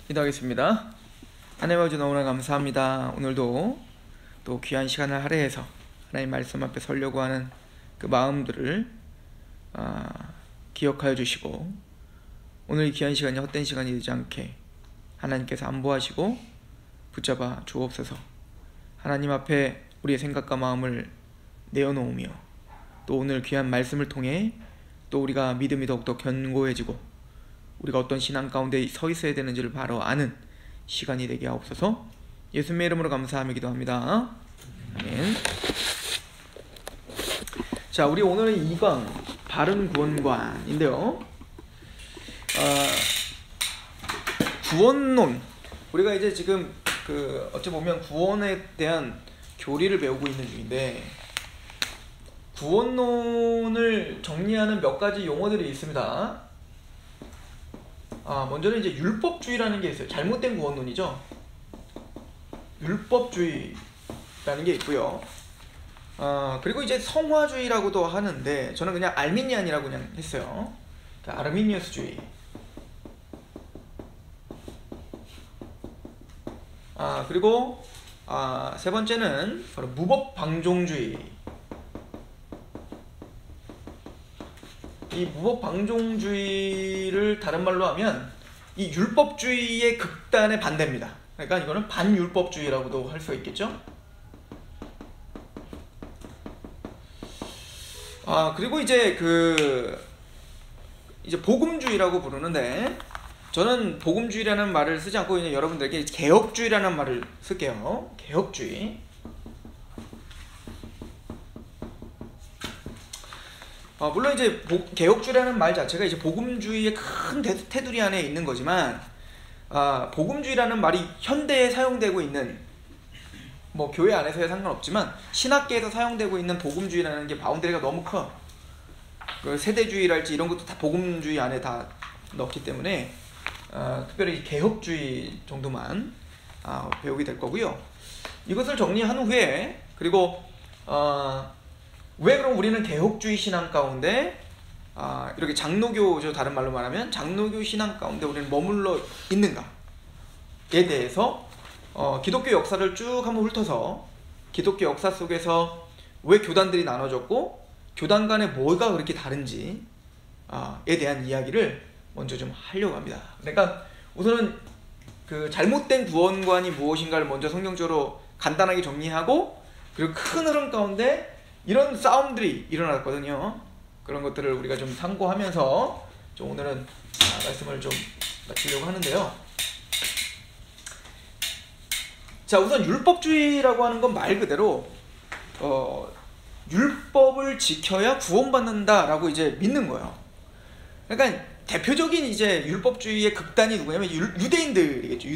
기도하겠습니다. 하나님 아버지 너무나 감사합니다. 오늘도 또 귀한 시간을 할애해서 하나님 말씀 앞에 서려고 하는 그 마음들을 기억하여 주시고, 오늘 이 귀한 시간이 헛된 시간이 되지 않게 하나님께서 안보하시고 붙잡아 주옵소서. 하나님 앞에 우리의 생각과 마음을 내어놓으며, 또 오늘 귀한 말씀을 통해 또 우리가 믿음이 더욱더 견고해지고 우리가 어떤 신앙 가운데 서 있어야 되는지를 바로 아는 시간이 되게 하옵소서. 예수님의 이름으로 감사하며 기도합니다. 아멘. 자, 우리 오늘은 2강 바른 구원관인데요. 구원론. 우리가 이제 지금 어찌 보면 구원에 대한 교리를 배우고 있는 중인데, 구원론을 정리하는 몇 가지 용어들이 있습니다. 먼저는 이제 율법주의라는 게 있어요. 잘못된 구원론이죠. 율법주의라는 게 있고요. 그리고 이제 성화주의라고도 하는데, 저는 그냥 알미니안이라고 그냥 했어요. 아르미니우스주의. 그리고 세 번째는 바로 무법방종주의. 이 무법방종주의를 다른 말로 하면 이 율법주의의 극단의 반대입니다. 그러니까 이거는 반율법주의라고도 할 수 있겠죠. 그리고 이제 이제 복음주의라고 부르는데, 저는 복음주의라는 말을 쓰지 않고 그냥 여러분들에게 개혁주의라는 말을 쓸게요. 개혁주의. 물론 이제 개혁주의라는 말 자체가 이제 복음주의의 큰 테두리 안에 있는 거지만, 복음주의라는 말이 현대에 사용되고 있는, 뭐 교회 안에서야 상관없지만 신학계에서 사용되고 있는 복음주의라는 게 바운더리가 너무 커. 그 세대주의랄지 이런 것도 다 복음주의 안에 다 넣기 때문에 특별히 개혁주의 정도만 배우게 될 거고요. 이것을 정리한 후에, 그리고 왜 그럼 우리는 개혁주의 신앙 가운데 이렇게 장로교죠, 다른 말로 말하면 장로교 신앙 가운데 우리는 머물러 있는가에 대해서 기독교 역사를 쭉 한번 훑어서, 기독교 역사 속에서 왜 교단들이 나눠졌고 교단 간에 뭐가 그렇게 다른지에 대한 이야기를 먼저 좀 하려고 합니다. 그러니까 우선은 그 잘못된 구원관이 무엇인가를 먼저 성경적으로 간단하게 정리하고, 그리고 큰 흐름 가운데 이런 싸움들이 일어났거든요. 그런 것들을 우리가 좀 참고하면서 좀 오늘은 말씀을 좀 마치려고 하는데요. 자, 우선 율법주의라고 하는 건 말 그대로 율법을 지켜야 구원받는다라고 이제 믿는 거예요. 그러니까 대표적인 이제 율법주의의 극단이 누구냐면 유대인들이겠죠.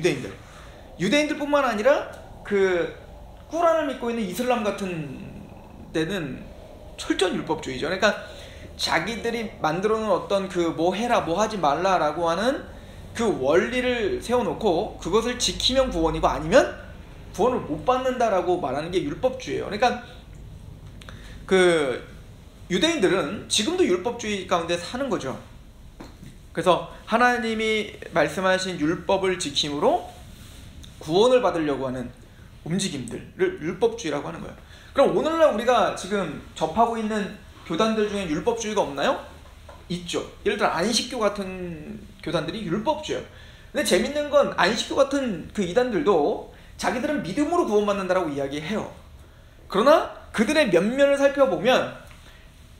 유대인들뿐만 아니라 그 꾸란을 믿고 있는 이슬람 같은 때는 철저한 율법주의죠. 그러니까 자기들이 만들어 놓은 어떤 뭐 해라 뭐 하지 말라라고 하는 그 원리를 세워놓고 그것을 지키면 구원이고 아니면 구원을 못 받는다라고 말하는 게 율법주의예요. 그러니까 그 유대인들은 지금도 율법주의 가운데 사는 거죠. 그래서 하나님이 말씀하신 율법을 지킴으로 구원을 받으려고 하는 움직임들을 율법주의라고 하는 거예요. 그럼 오늘날 우리가 지금 접하고 있는 교단들 중에 율법주의가 없나요? 있죠. 예를 들어 안식교 같은 교단들이 율법주의예요. 근데 재밌는 건 안식교 같은 그 이단들도 자기들은 믿음으로 구원받는다라고 이야기해요. 그러나 그들의 면면을 살펴보면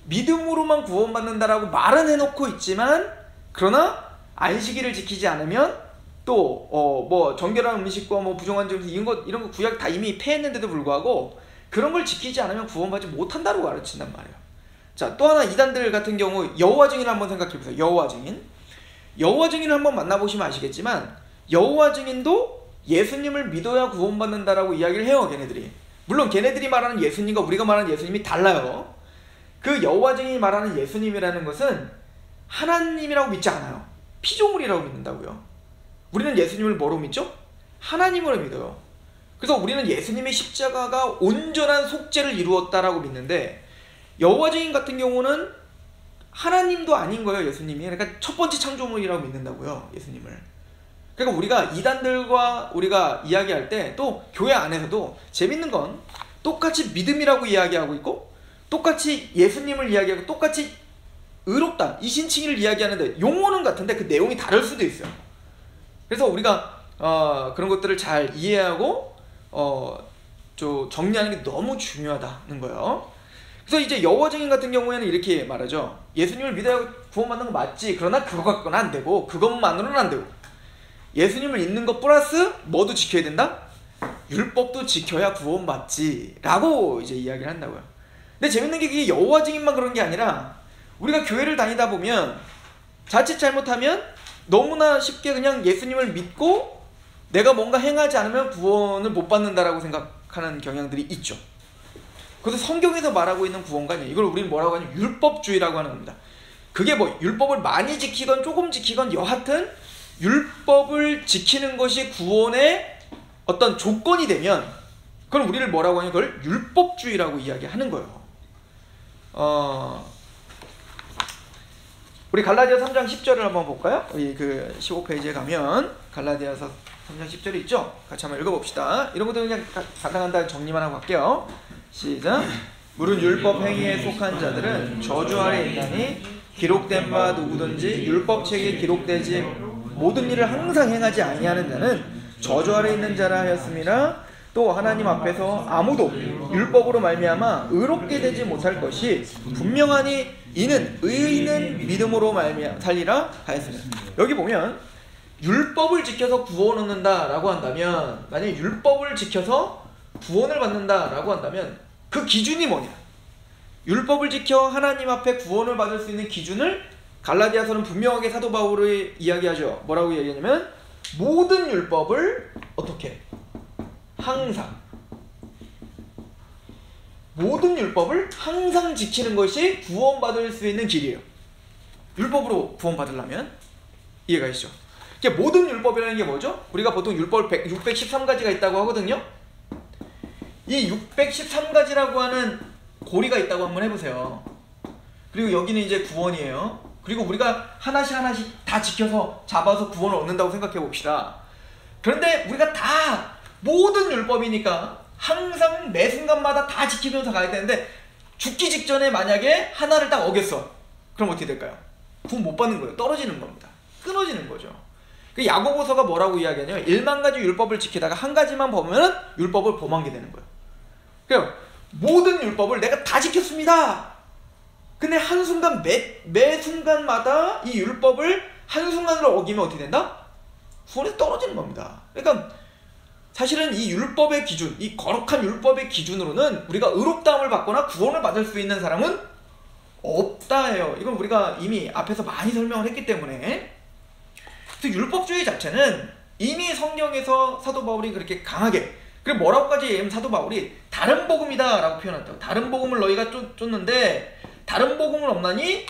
믿음으로만 구원받는다라고 말은 해놓고 있지만, 그러나 안식일을 지키지 않으면 또 뭐 정결한 음식과 뭐 부정한 점수 이런 거 구약 다 이미 폐했는데도 불구하고 그런 걸 지키지 않으면 구원받지 못한다고 가르친단 말이에요. 자, 또 하나 이단들 같은 경우 여호와 증인을 한번 생각해 보세요. 여호와 증인을 한번 만나보시면 아시겠지만, 여호와 증인도 예수님을 믿어야 구원받는다라고 이야기를 해요. 걔네들이. 물론 걔네들이 말하는 예수님과 우리가 말하는 예수님이 달라요. 그 여호와 증인이 말하는 예수님이라는 것은 하나님이라고 믿지 않아요. 피조물이라고 믿는다고요. 우리는 예수님을 뭐로 믿죠? 하나님으로 믿어요. 그래서 우리는 예수님의 십자가가 온전한 속죄를 이루었다라고 믿는데, 여호와 증인 같은 경우는 하나님도 아닌 거예요. 예수님이. 그러니까 첫 번째 창조물이라고 믿는다고요. 예수님을. 그러니까 우리가 이단들과 우리가 이야기할 때 또 교회 안에서도 재밌는 건 똑같이 믿음이라고 이야기하고 있고 똑같이 예수님을 이야기하고 똑같이 의롭다, 이신칭의를 이야기하는데 용어는 같은데 그 내용이 다를 수도 있어요. 그래서 우리가 그런 것들을 잘 이해하고 정리하는 게 너무 중요하다는 거예요. 그래서 이제 여호와 증인 같은 경우에는 이렇게 말하죠. 예수님을 믿어야 구원받는 거 맞지. 그러나 그거 갖고는 안 되고 그것만으로는 안 되고 예수님을 믿는 것 플러스 뭐도 지켜야 된다? 율법도 지켜야 구원받지 라고 이제 이야기를 한다고요. 근데 재밌는 게 그게 여호와 증인만 그런 게 아니라 우리가 교회를 다니다 보면 자칫 잘못하면 너무나 쉽게 그냥 예수님을 믿고 내가 뭔가 행하지 않으면 구원을 못 받는다라고 생각하는 경향들이 있죠. 그래서 성경에서 말하고 있는 구원가 아니에요. 이걸 우리는 뭐라고 하냐면 율법주의라고 하는 겁니다. 그게 뭐 율법을 많이 지키건 조금 지키건 여하튼 율법을 지키는 것이 구원의 어떤 조건이 되면 그럼 우리를 뭐라고 하냐, 그걸 율법주의라고 이야기하는 거예요. 우리 갈라디아서 3장 10절을 한번 볼까요? 우리 그 15페이지에 가면 갈라디아서 3장 10절이 있죠? 같이 한번 읽어봅시다. 이런 것도 그냥 간단한 정리만 하고 갈게요. 시작. 물은 율법 행위에 속한 자들은 저주 아래 있나니 기록된 바 누구든지 율법책에 기록되지 모든 일을 항상 행하지 아니하는 자는 저주 아래 있는 자라 하였음이라. 또 하나님 앞에서 아무도 율법으로 말미암아 의롭게 되지 못할 것이 분명하니 이는 의인은 믿음으로 살리라 하였습니다. 여기 보면 율법을 지켜서 구원 얻는다라고 한다면, 만약에 율법을 지켜서 구원을 받는다라고 한다면 그 기준이 뭐냐? 율법을 지켜 하나님 앞에 구원을 받을 수 있는 기준을 갈라디아서는 분명하게 사도 바울이 이야기하죠. 뭐라고 이야기하냐면 모든 율법을 어떻게? 항상, 모든 율법을 항상 지키는 것이 구원받을 수 있는 길이에요. 율법으로 구원받으려면. 이해가 되시죠? 모든 율법이라는 게 뭐죠? 우리가 보통 율법 613가지가 있다고 하거든요. 이 613가지라고 하는 고리가 있다고 한번 해보세요. 그리고 여기는 이제 구원이에요. 그리고 우리가 하나씩 다 지켜서 잡아서 구원을 얻는다고 생각해 봅시다. 그런데 우리가 다 모든 율법이니까 항상 매 순간마다 다 지키면서 가야 되는데 죽기 직전에 만약에 하나를 딱 어겼어. 그럼 어떻게 될까요? 구원 못 받는 거예요. 떨어지는 겁니다. 끊어지는 거죠. 야고보서가 뭐라고 이야기하냐면 1만 가지 율법을 지키다가 한 가지만 보면 율법을 범하게 되는 거예요. 그래요. 모든 율법을 내가 다 지켰습니다. 근데 한순간 매 순간마다 이 율법을 한순간으로 어기면 어떻게 된다? 구원에서 떨어지는 겁니다. 그러니까 사실은 이 율법의 기준, 이 거룩한 율법의 기준으로는 우리가 의롭다함을 받거나 구원을 받을 수 있는 사람은 없다 해요. 이건 우리가 이미 앞에서 많이 설명을 했기 때문에. 그래서 율법주의 자체는 이미 성경에서 사도 바울이 그렇게 강하게, 그리고 뭐라고까지 얘기하면 사도 바울이 다른 복음이다 라고 표현했다고. 다른 복음을 너희가 쫓는데 다른 복음은 없나니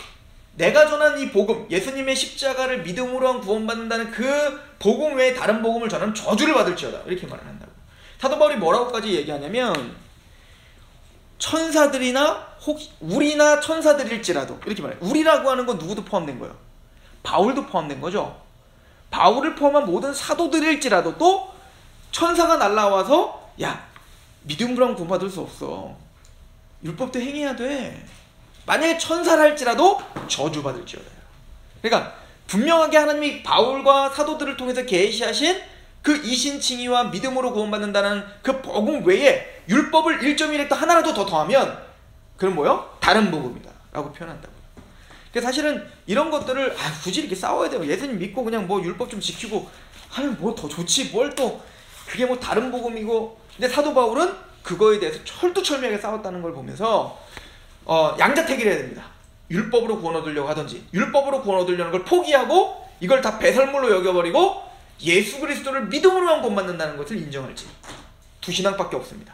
내가 전한 이 복음, 예수님의 십자가를 믿음으로 한 구원받는다는 그 복음 외에 다른 복음을 전하면 저주를 받을지어다, 이렇게 말을 한다고. 사도 바울이 뭐라고까지 얘기하냐면 천사들이나 혹 우리나 천사들일지라도, 이렇게 말해요. 우리라고 하는 건 누구도 포함된 거예요? 바울도 포함된 거죠. 바울을 포함한 모든 사도들일지라도 또 천사가 날라와서 야, 믿음으로 하면 구원받을 수 없어. 율법도 행해야 돼. 만약에 천사를 할지라도 저주받을지어다. 그러니까 분명하게 하나님이 바울과 사도들을 통해서 계시하신 그 이신칭의와 믿음으로 구원받는다는 그 복음 외에 율법을 1.1획도 하나라도 더 더하면 그건 뭐요? 다른 복음이다 라고 표현한다고. 그러니까 사실은 이런 것들을 굳이 이렇게 싸워야 돼요. 예수님 믿고 그냥 뭐 율법 좀 지키고 하면 뭐 더 좋지, 뭘 또 그게 뭐 다른 복음이고. 근데 사도 바울은 그거에 대해서 철두철미하게 싸웠다는 걸 보면서 양자택일을 해야 됩니다. 율법으로 구원 얻으려고 하든지 율법으로 구원 얻으려는 걸 포기하고 이걸 다 배설물로 여겨버리고 예수 그리스도를 믿음으로만 구원받는다는 것을 인정할지, 두 신앙밖에 없습니다.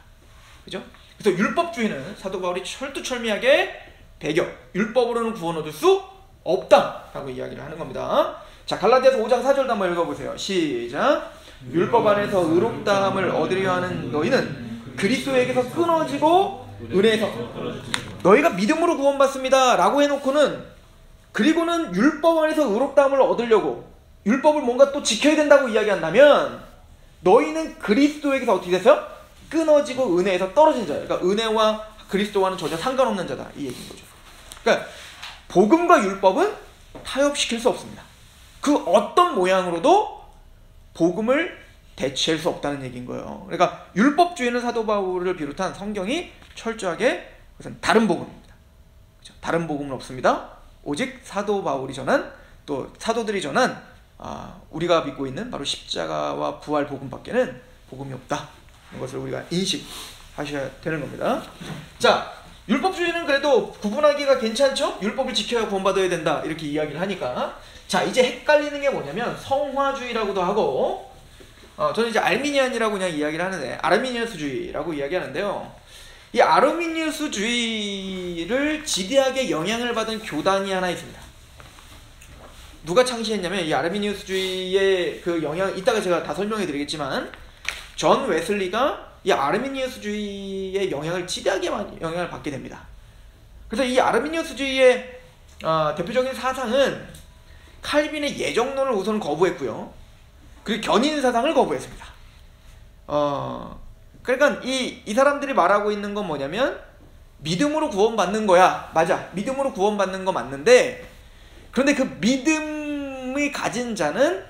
그죠? 그래서 율법주의는 사도 바울이 철두철미하게 배경, 율법으로는 구원 얻을 수 없다라고 이야기를 하는 겁니다. 자, 갈라디아서 5장 4절도 한번 읽어보세요. 시작. 율법 안에서 의롭다함을 얻으려 하는 너희는 그리스도에게서 끊어지고 은혜에서 너희가 믿음으로 구원받습니다 라고 해놓고는, 그리고는 율법 안에서 의롭다함을 얻으려고 율법을 뭔가 또 지켜야 된다고 이야기한다면 너희는 그리스도에게서 어떻게 됐어요? 끊어지고 은혜에서 떨어진 자예요. 그러니까 은혜와 그리스도와는 전혀 상관없는 자다, 이 얘기인 거죠. 그러니까 복음과 율법은 타협시킬 수 없습니다. 그 어떤 모양으로도 복음을 대체할 수 없다는 얘기인 거예요. 그러니까 율법주의는 사도 바울을 비롯한 성경이 철저하게 그것은 다른 복음입니다. 그렇죠? 다른 복음은 없습니다. 오직 사도 바울이 전한, 또 사도들이 전한 우리가 믿고 있는 바로 십자가와 부활 복음밖에는 복음이 없다. 이것을 우리가 인식하셔야 되는 겁니다. 자, 율법주의는 그래도 구분하기가 괜찮죠? 율법을 지켜야 구원받아야 된다, 이렇게 이야기를 하니까. 자, 이제 헷갈리는 게 뭐냐면 성화주의라고도 하고, 저는 이제 알미니안이라고 그냥 이야기를 하는데, 아르미니우스주의라고 이야기하는데요. 이 아르미니우스주의를 지대하게 영향을 받은 교단이 하나 있습니다. 누가 창시했냐면, 이 아르미니우스주의의 그 영향, 이따가 제가 다 설명해 드리겠지만, 존 웨슬리가 이 아르미니우스주의의 영향을 지대하게 영향을 받게 됩니다. 그래서 이 아르미니우스주의의 대표적인 사상은 칼빈의 예정론을 우선 거부했고요. 그리고 견인 사상을 거부했습니다. 그러니까 이 사람들이 말하고 있는 건 뭐냐면 믿음으로 구원받는 거야. 맞아. 믿음으로 구원받는 거 맞는데, 그런데 그 믿음이 가진 자는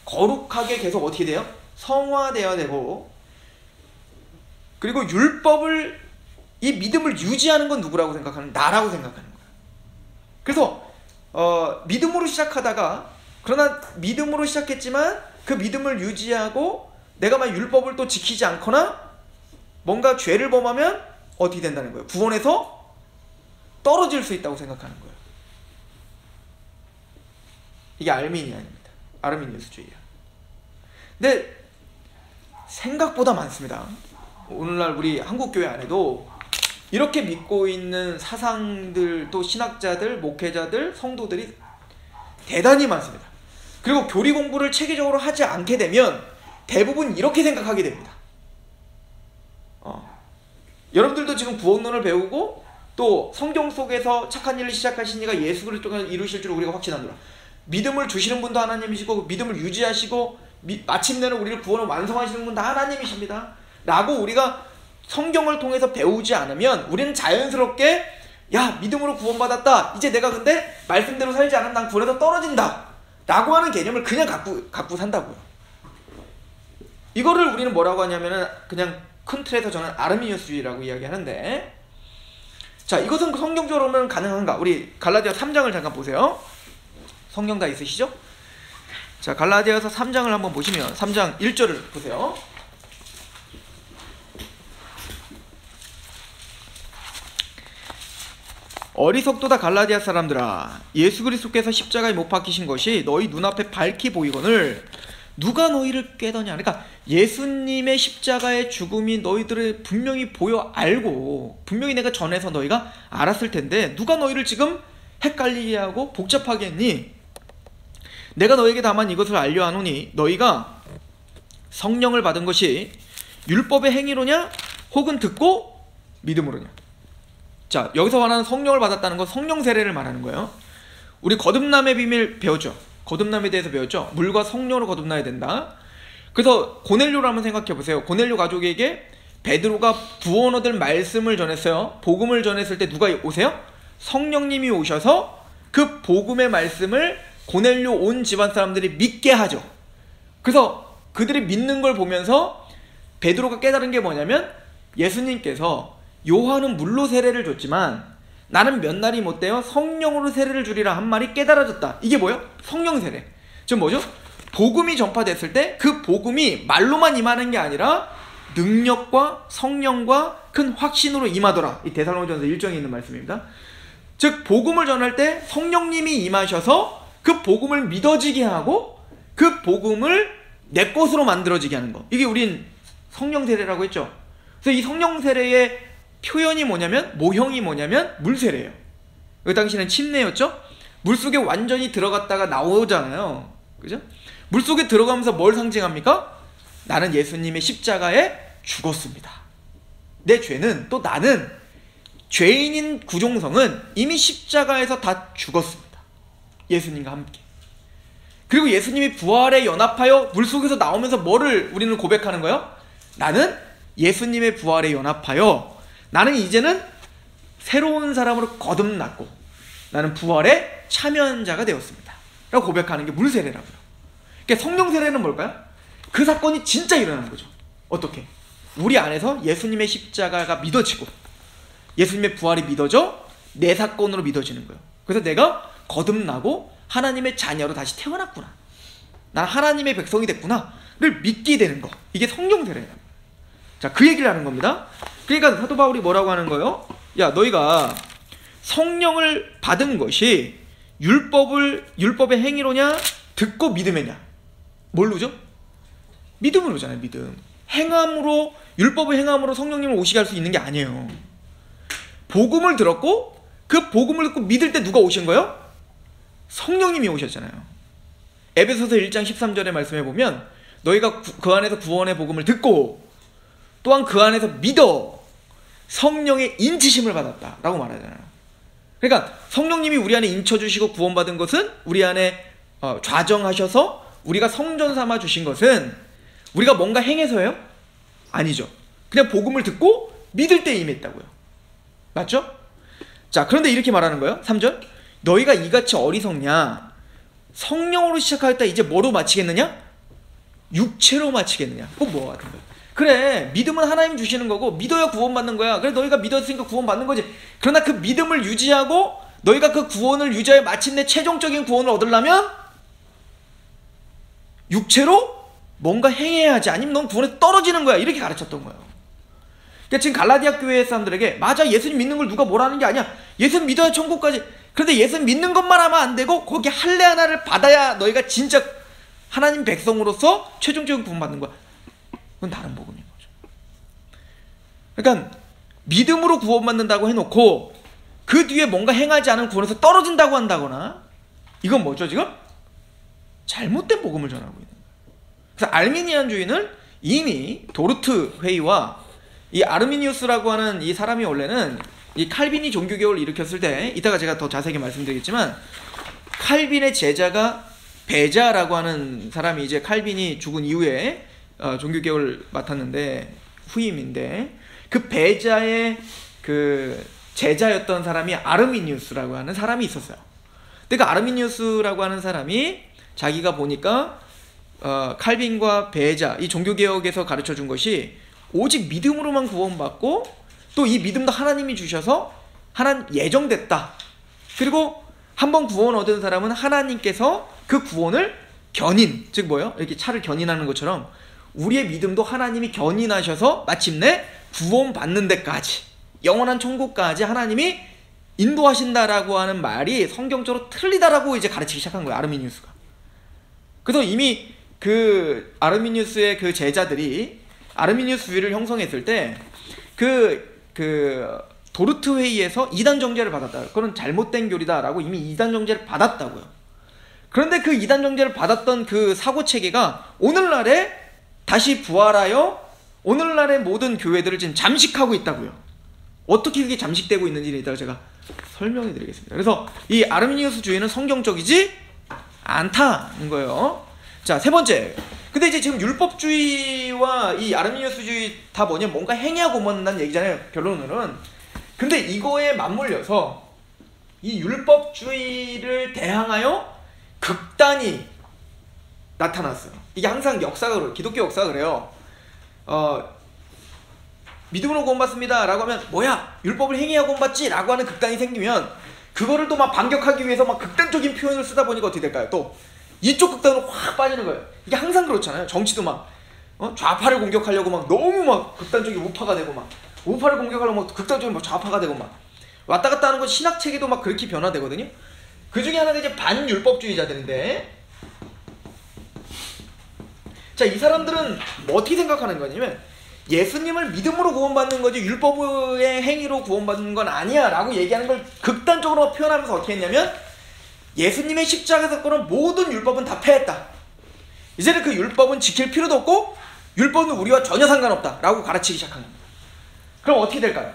거룩하게 계속 어떻게 돼요? 성화되어야 되고, 그리고 율법을, 이 믿음을 유지하는 건 누구라고 생각하는? 나라고 생각하는 거예요. 그래서 믿음으로 시작하다가, 그러나 믿음으로 시작했지만 그 믿음을 유지하고 내가 막 율법을 또 지키지 않거나 뭔가 죄를 범하면 어떻게 된다는 거예요? 구원에서 떨어질 수 있다고 생각하는 거예요. 이게 아르미니안입니다. 아르미니우스주의예요. 근데 생각보다 많습니다. 오늘날 우리 한국교회 안에도 이렇게 믿고 있는 사상들, 또 신학자들, 목회자들, 성도들이 대단히 많습니다. 그리고 교리 공부를 체계적으로 하지 않게 되면 대부분 이렇게 생각하게 됩니다. 여러분들도 지금 구원론을 배우고 또 성경 속에서 착한 일을 시작하신 이가 예수 그리스도가 이루실 줄 우리가 확신하노라. 믿음을 주시는 분도 하나님이시고 믿음을 유지하시고 마침내는 우리를 구원을 완성하시는 분 다 하나님이십니다. 라고 우리가 성경을 통해서 배우지 않으면 우리는 자연스럽게 야, 믿음으로 구원받았다. 이제 내가 근데 말씀대로 살지 않으면 난 구원에서 떨어진다. 라고 하는 개념을 그냥 갖고 산다고요. 이거를 우리는 뭐라고 하냐면은 그냥 큰 틀에서 저는 아르미니우스주의라고 이야기하는데, 자, 이것은 성경적으로는 가능한가? 우리 갈라디아 3장을 잠깐 보세요. 성경 다 있으시죠? 자, 갈라디아서 3장을 한번 보시면 3장 1절을 보세요. 어리석도다 갈라디아 사람들아, 예수 그리스도께서 십자가에 못 박히신 것이 너희 눈앞에 밝히 보이거늘 누가 너희를 깨더냐. 그러니까 예수님의 십자가의 죽음이 너희들을 분명히 보여 알고 분명히 내가 전해서 너희가 알았을 텐데 누가 너희를 지금 헷갈리게 하고 복잡하게 했니? 내가 너에게 다만 이것을 알려하노니 너희가 성령을 받은 것이 율법의 행위로냐 혹은 듣고 믿음으로냐. 자, 여기서 말하는 성령을 받았다는 건 성령 세례를 말하는 거예요. 우리 거듭남의 비밀 배웠죠? 거듭남에 대해서 배웠죠? 물과 성령으로 거듭나야 된다. 그래서 고넬료를 한번 생각해 보세요. 고넬료 가족에게 베드로가 구원 얻을 말씀을 전했어요. 복음을 전했을 때 누가 오세요? 성령님이 오셔서 그 복음의 말씀을 고넬료 온 집안 사람들이 믿게 하죠. 그래서 그들이 믿는 걸 보면서 베드로가 깨달은 게 뭐냐면 예수님께서 요한은 물로 세례를 줬지만 나는 몇 날이 못되어 성령으로 세례를 주리라 한 말이 깨달아졌다. 이게 뭐예요? 성령 세례. 지금 뭐죠? 복음이 전파됐을 때 그 복음이 말로만 임하는 게 아니라 능력과 성령과 큰 확신으로 임하더라. 이 데살로니가전서 1장에 있는 말씀입니다. 즉 복음을 전할 때 성령님이 임하셔서 그 복음을 믿어지게 하고 그 복음을 내 것으로 만들어지게 하는 거. 이게 우린 성령 세례라고 했죠. 그래서 이 성령 세례의 표현이 뭐냐면, 모형이 뭐냐면 물세례예요. 그 당시에는 침례였죠. 물속에 완전히 들어갔다가 나오잖아요. 그죠? 물속에 들어가면서 뭘 상징합니까? 나는 예수님의 십자가에 죽었습니다. 내 죄는, 또 나는 죄인인 구종성은 이미 십자가에서 다 죽었습니다. 예수님과 함께. 그리고 예수님이 부활에 연합하여 물속에서 나오면서 뭐를 우리는 고백하는 거예요? 나는 예수님의 부활에 연합하여 나는 이제는 새로운 사람으로 거듭났고 나는 부활에 참여한 자가 되었습니다 라고 고백하는 게 물 세례라고요. 그러니까 성령 세례는 뭘까요? 그 사건이 진짜 일어나는 거죠. 어떻게? 우리 안에서 예수님의 십자가가 믿어지고 예수님의 부활이 믿어져 내 사건으로 믿어지는 거예요. 그래서 내가 거듭나고 하나님의 자녀로 다시 태어났구나, 난 하나님의 백성이 됐구나를 믿게 되는 거, 이게 성령 세례예요. 자, 그 얘기를 하는 겁니다. 그러니까 사도 바울이 뭐라고 하는 거예요? 야, 너희가 성령을 받은 것이 율법의 행위로냐 듣고 믿음이냐? 뭘로죠? 믿음으로잖아요. 믿음. 행함으로, 율법의 행함으로 성령님을 오시게 할 수 있는 게 아니에요. 복음을 들었고 그 복음을 듣고 믿을 때 누가 오신 거예요? 성령님이 오셨잖아요. 에베소서 1장 13절의 말씀에 보면 너희가 그 안에서 구원의 복음을 듣고 또한 그 안에서 믿어 성령의 인치심을 받았다 라고 말하잖아요. 그러니까 성령님이 우리 안에 인쳐주시고 구원받은 것은, 우리 안에 좌정하셔서 우리가 성전 삼아 주신 것은 우리가 뭔가 행해서예요? 아니죠. 그냥 복음을 듣고 믿을 때 임했다고요. 맞죠? 자, 그런데 이렇게 말하는 거예요. 3절, 너희가 이같이 어리석냐? 성령으로 시작하였다 이제 뭐로 마치겠느냐? 육체로 마치겠느냐? 꼭 뭐 같은 거예요. 그래, 믿음은 하나님 주시는 거고 믿어야 구원받는 거야. 그래, 너희가 믿었으니까 구원받는 거지. 그러나 그 믿음을 유지하고 너희가 그 구원을 유지하여 마침내 최종적인 구원을 얻으려면 육체로 뭔가 행해야 하지, 아니면 넌 구원에 떨어지는 거야, 이렇게 가르쳤던 거예요. 그러니까 지금 갈라디아 교회 사람들에게 맞아, 예수님 믿는 걸 누가 뭐라는 게 아니야, 예수님 믿어야 천국까지. 그런데 예수님 믿는 것만 하면 안 되고 거기 할례 하나를 받아야 너희가 진짜 하나님 백성으로서 최종적인 구원받는 거야. 그건 다른 복음인 거죠. 그러니까 믿음으로 구원받는다고 해놓고 그 뒤에 뭔가 행하지 않은 구원에서 떨어진다고 한다거나, 이건 뭐죠 지금? 잘못된 복음을 전하고 있는 거예요. 그래서 아르미니안주의는 이미 도르트 회의와 이 아르미니우스라고 하는 이 사람이 원래는 이 칼빈이 종교개혁을 일으켰을 때, 이따가 제가 더 자세히 말씀드리겠지만, 칼빈의 제자가 베자라고 하는 사람이 이제 칼빈이 죽은 이후에 종교개혁을 맡았는데, 후임인데, 그 베자의 그 제자였던 사람이 아르미니우스라고 하는 사람이 있었어요. 근데 그 아르미니우스라고 하는 사람이 자기가 보니까 칼빈과 베자, 이 종교개혁에서 가르쳐준 것이 오직 믿음으로만 구원받고 또 이 믿음도 하나님이 주셔서 하나님 예정됐다. 그리고 한번 구원 얻은 사람은 하나님께서 그 구원을 견인, 즉 뭐예요? 이렇게 차를 견인하는 것처럼 우리의 믿음도 하나님이 견인하셔서 마침내 구원받는 데까지, 영원한 천국까지 하나님이 인도하신다라고 하는 말이 성경적으로 틀리다라고 이제 가르치기 시작한 거예요, 아르미니우스가. 그래서 이미 그 아르미니우스의 그 제자들이 아르미니우스주의를 형성했을 때 그 도르트 회의에서 이단 정죄를 받았다. 그건 잘못된 교리다라고 이미 이단 정죄를 받았다고요. 그런데 그 이단 정죄를 받았던 그 사고 체계가 오늘날에 다시 부활하여 오늘날의 모든 교회들을 지금 잠식하고 있다고요. 어떻게 그게 잠식되고 있는지는 이따가 제가 설명해 드리겠습니다. 그래서 이 아르미니우스주의는 성경적이지 않다는 거예요. 자, 세 번째. 근데 이제 지금 율법주의와 이 아르미니우스주의 다 뭐냐, 뭔가 행위하고 만난 얘기잖아요, 결론으로는. 근데 이거에 맞물려서 이 율법주의를 대항하여 극단이 나타났어요. 이게 항상 역사가 그래요. 기독교 역사가 그래요. 믿음으로 구원받습니다 라고 하면 뭐야, 율법을 행위하고 구원받지 라고 하는 극단이 생기면 그거를 또 막 반격하기 위해서 막 극단적인 표현을 쓰다 보니까 어떻게 될까요? 또 이쪽 극단으로 확 빠지는 거예요. 이게 항상 그렇잖아요. 정치도 막 좌파를 공격하려고 막 너무 막 극단적인 우파가 되고, 막 우파를 공격하려고 막 극단적인 막 좌파가 되고, 막 왔다 갔다 하는 건 신학 체계도 막 그렇게 변화되거든요. 그 중에 하나가 이제 반율법주의자들인데, 자, 이 사람들은 뭐 어떻게 생각하는 거냐면 예수님을 믿음으로 구원받는 거지 율법의 행위로 구원받는 건 아니야 라고 얘기하는 걸 극단적으로 표현하면서 어떻게 했냐면, 예수님의 십자가 사건은 모든 율법은 다 폐했다. 이제는 그 율법은 지킬 필요도 없고 율법은 우리와 전혀 상관없다 라고 가르치기 시작한 겁니다. 그럼 어떻게 될까요?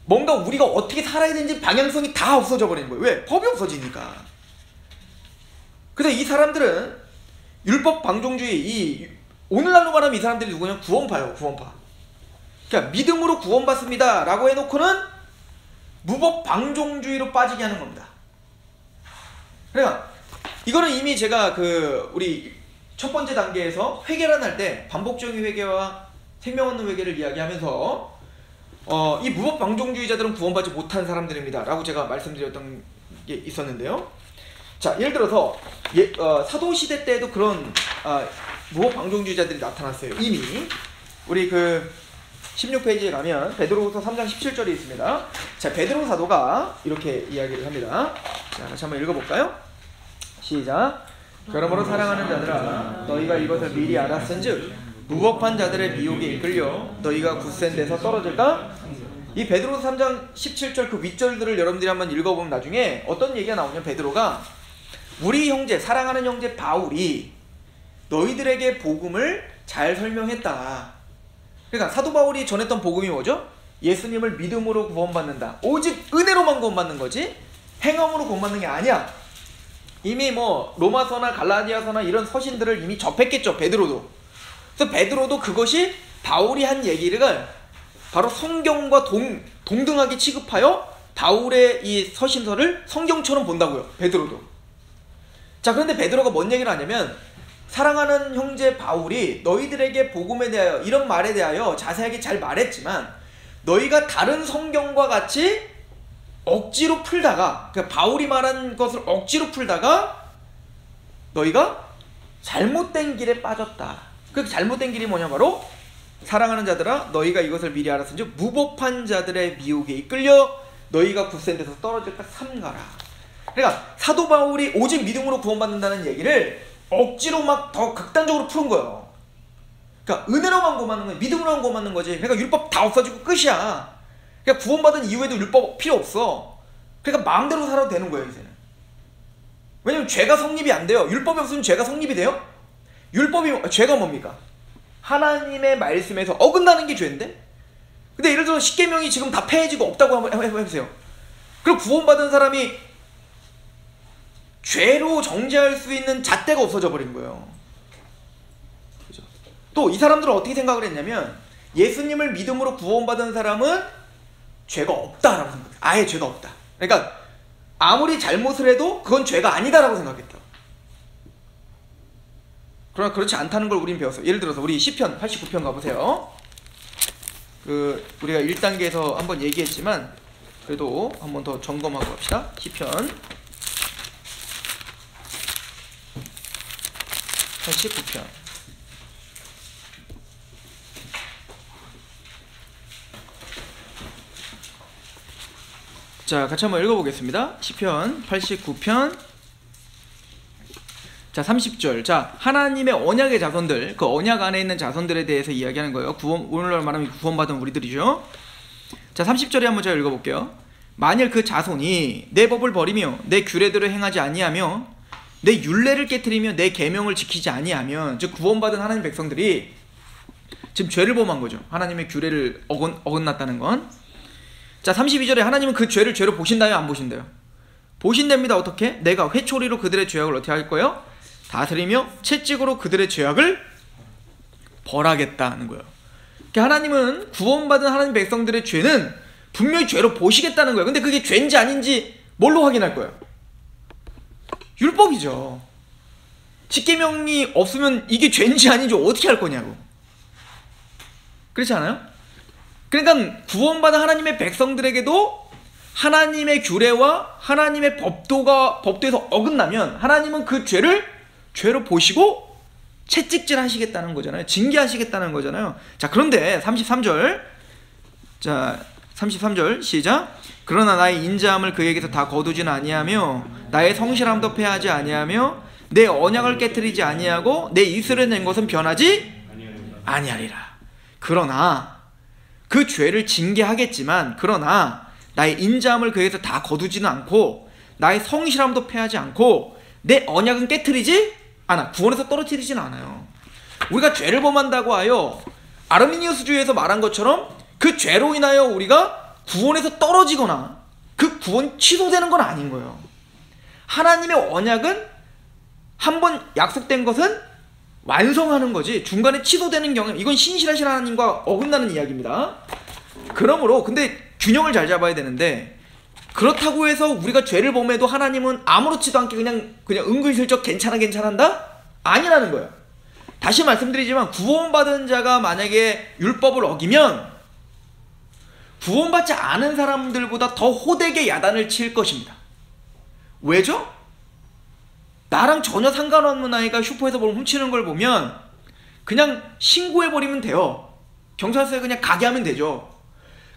뭔가 우리가 어떻게 살아야 되는지 방향성이 다 없어져 버리는 거예요. 왜? 법이 없어지니까. 근데 이 사람들은 율법 방종주의, 이 오늘날로 말하면 이 사람들이 누구냐? 구원파예요. 구원파. 그러니까 믿음으로 구원받습니다 라고 해놓고는 무법 방종주의로 빠지게 하는 겁니다. 그러니까 이거는 이미 제가 우리 첫 번째 단계에서 회개란 할 때 반복적인 회개와 생명 얻는 회개를 이야기하면서 이 무법 방종주의자들은 구원받지 못한 사람들입니다 라고 제가 말씀드렸던 게 있었는데요. 자, 예를 들어서 사도시대 때에도 그런 무법 방종주의자들이 나타났어요. 이미 우리 16페이지에 가면 베드로후서 3장 17절이 있습니다. 자, 베드로 사도가 이렇게 이야기를 합니다. 자, 다시 한번 읽어볼까요? 시작. 그러므로 사랑하는 자들아, 너희가 이것을 미리 알았은즉 무법한 자들의 미혹에 이끌려 너희가 굳센 데서 떨어질까? 이 베드로후서 3장 17절 그 윗절들을 여러분들이 한번 읽어보면 나중에 어떤 얘기가 나오냐면, 베드로가 우리 형제, 사랑하는 형제 바울이 너희들에게 복음을 잘 설명했다. 그러니까 사도 바울이 전했던 복음이 뭐죠? 예수님을 믿음으로 구원받는다. 오직 은혜로만 구원받는 거지 행함으로 구원받는 게 아니야. 이미 로마서나 갈라디아서나 이런 서신들을 이미 접했겠죠, 베드로도. 그래서 베드로도 그것이 바울이 한 얘기를 바로 성경과 동등하게 취급하여 바울의 이 서신서를 성경처럼 본다고요, 베드로도. 자, 그런데 베드로가 뭔 얘기를 하냐면, 사랑하는 형제 바울이 너희들에게 복음에 대하여, 이런 말에 대하여 자세하게 잘 말했지만 너희가 다른 성경과 같이 억지로 풀다가, 그러니까 바울이 말한 것을 억지로 풀다가 너희가 잘못된 길에 빠졌다. 그 잘못된 길이 뭐냐? 바로 사랑하는 자들아, 너희가 이것을 미리 알았은즉 무법한 자들의 미혹에 이끌려 너희가 굳센 데서 떨어질까 삼가라. 그러니까 사도 바울이 오직 믿음으로 구원받는다는 얘기를 억지로 막 더 극단적으로 푸는 거예요. 그러니까 은혜로만 구원받는 거지, 믿음으로만 구원받는 거지. 그러니까 율법 다 없어지고 끝이야. 그러니까 구원받은 이후에도 율법 필요 없어. 그러니까 마음대로 살아도 되는 거예요, 이제는. 왜냐면 죄가 성립이 안 돼요. 율법이 없으면 죄가 성립이 돼요? 죄가 뭡니까? 하나님의 말씀에서 어긋나는 게 죄인데? 근데 예를 들어 십계명이 지금 다 폐해지고 없다고 한번 해보세요. 그럼 구원받은 사람이 죄로 정죄할 수 있는 잣대가 없어져 버린 거예요. 그죠? 또 이 사람들은 어떻게 생각을 했냐면, 예수님을 믿음으로 구원받은 사람은 죄가 없다라고 생각해요. 아예 죄가 없다. 그러니까 아무리 잘못을 해도 그건 죄가 아니다라고 생각했다. 그러나 그렇지 않다는 걸 우린 배웠어요. 예를 들어서 우리 시편 89편 가보세요. 우리가 1단계에서 한번 얘기했지만 그래도 한번 더 점검하고 갑시다. 시편 89편. 자, 같이 한번 읽어보겠습니다. 시편 89편. 자, 30절. 자, 하나님의 언약의 자손들, 그 언약 안에 있는 자손들에 대해서 이야기하는 거예요. 오늘날 말하면 구원받은 우리들이죠. 자, 30절에 한번 제가 읽어볼게요. 만일 그 자손이 내 법을 버리며 내 규례대로 행하지 아니하며 내 율례를 깨트리며 내 계명을 지키지 아니하면, 즉 구원받은 하나님 백성들이 지금 죄를 범한 거죠. 하나님의 규례를 어긋났다는 건. 자, 32절에 하나님은 그 죄를 죄로 보신다요, 안 보신다요? 보신답니다. 어떻게? 내가 회초리로 그들의 죄악을 어떻게 할 거예요? 다스리며 채찍으로 그들의 죄악을 벌하겠다는 거예요. 그러니까 하나님은 구원받은 하나님 백성들의 죄는 분명히 죄로 보시겠다는 거예요. 근데 그게 죄인지 아닌지 뭘로 확인할 거예요? 율법이죠. 십계명이 없으면 이게 죄인지 아닌지 어떻게 할 거냐고. 그렇지 않아요? 그러니까 구원받은 하나님의 백성들에게도 하나님의 규례와 하나님의 법도에서 어긋나면 하나님은 그 죄를 죄로 보시고 채찍질 하시겠다는 거잖아요. 징계하시겠다는 거잖아요. 자, 그런데 33절. 자, 33절 시작. 그러나 나의 인자함을 그에게서 다 거두지는 아니하며 나의 성실함도 패하지 아니하며 내 언약을 깨트리지 아니하고 내 입술에 낸 것은 변하지 아니하리라. 그러나 그 죄를 징계하겠지만, 그러나 나의 인자함을 그에게서 다 거두지는 않고 나의 성실함도 패하지 않고 내 언약은 깨트리지 않아. 구원에서 떨어뜨리지는 않아요. 우리가 죄를 범한다고 하여 아르미니우스주의에서 말한 것처럼 그 죄로 인하여 우리가 구원에서 떨어지거나 그 구원 취소되는 건 아닌 거예요. 하나님의 언약은 한번 약속된 것은 완성하는 거지 중간에 취소되는 경우 이건 신실하신 하나님과 어긋나는 이야기입니다. 그러므로 근데 균형을 잘 잡아야 되는데 그렇다고 해서 우리가 죄를 범해도 하나님은 아무렇지도 않게 그냥 은근슬쩍 괜찮한다? 아니라는 거예요. 다시 말씀드리지만 구원받은 자가 만약에 율법을 어기면 구원받지 않은 사람들보다 더 호되게 야단을 칠 것입니다. 왜죠? 나랑 전혀 상관없는 아이가 슈퍼에서 뭘 훔치는 걸 보면 그냥 신고해버리면 돼요. 경찰서에 그냥 가게 하면 되죠.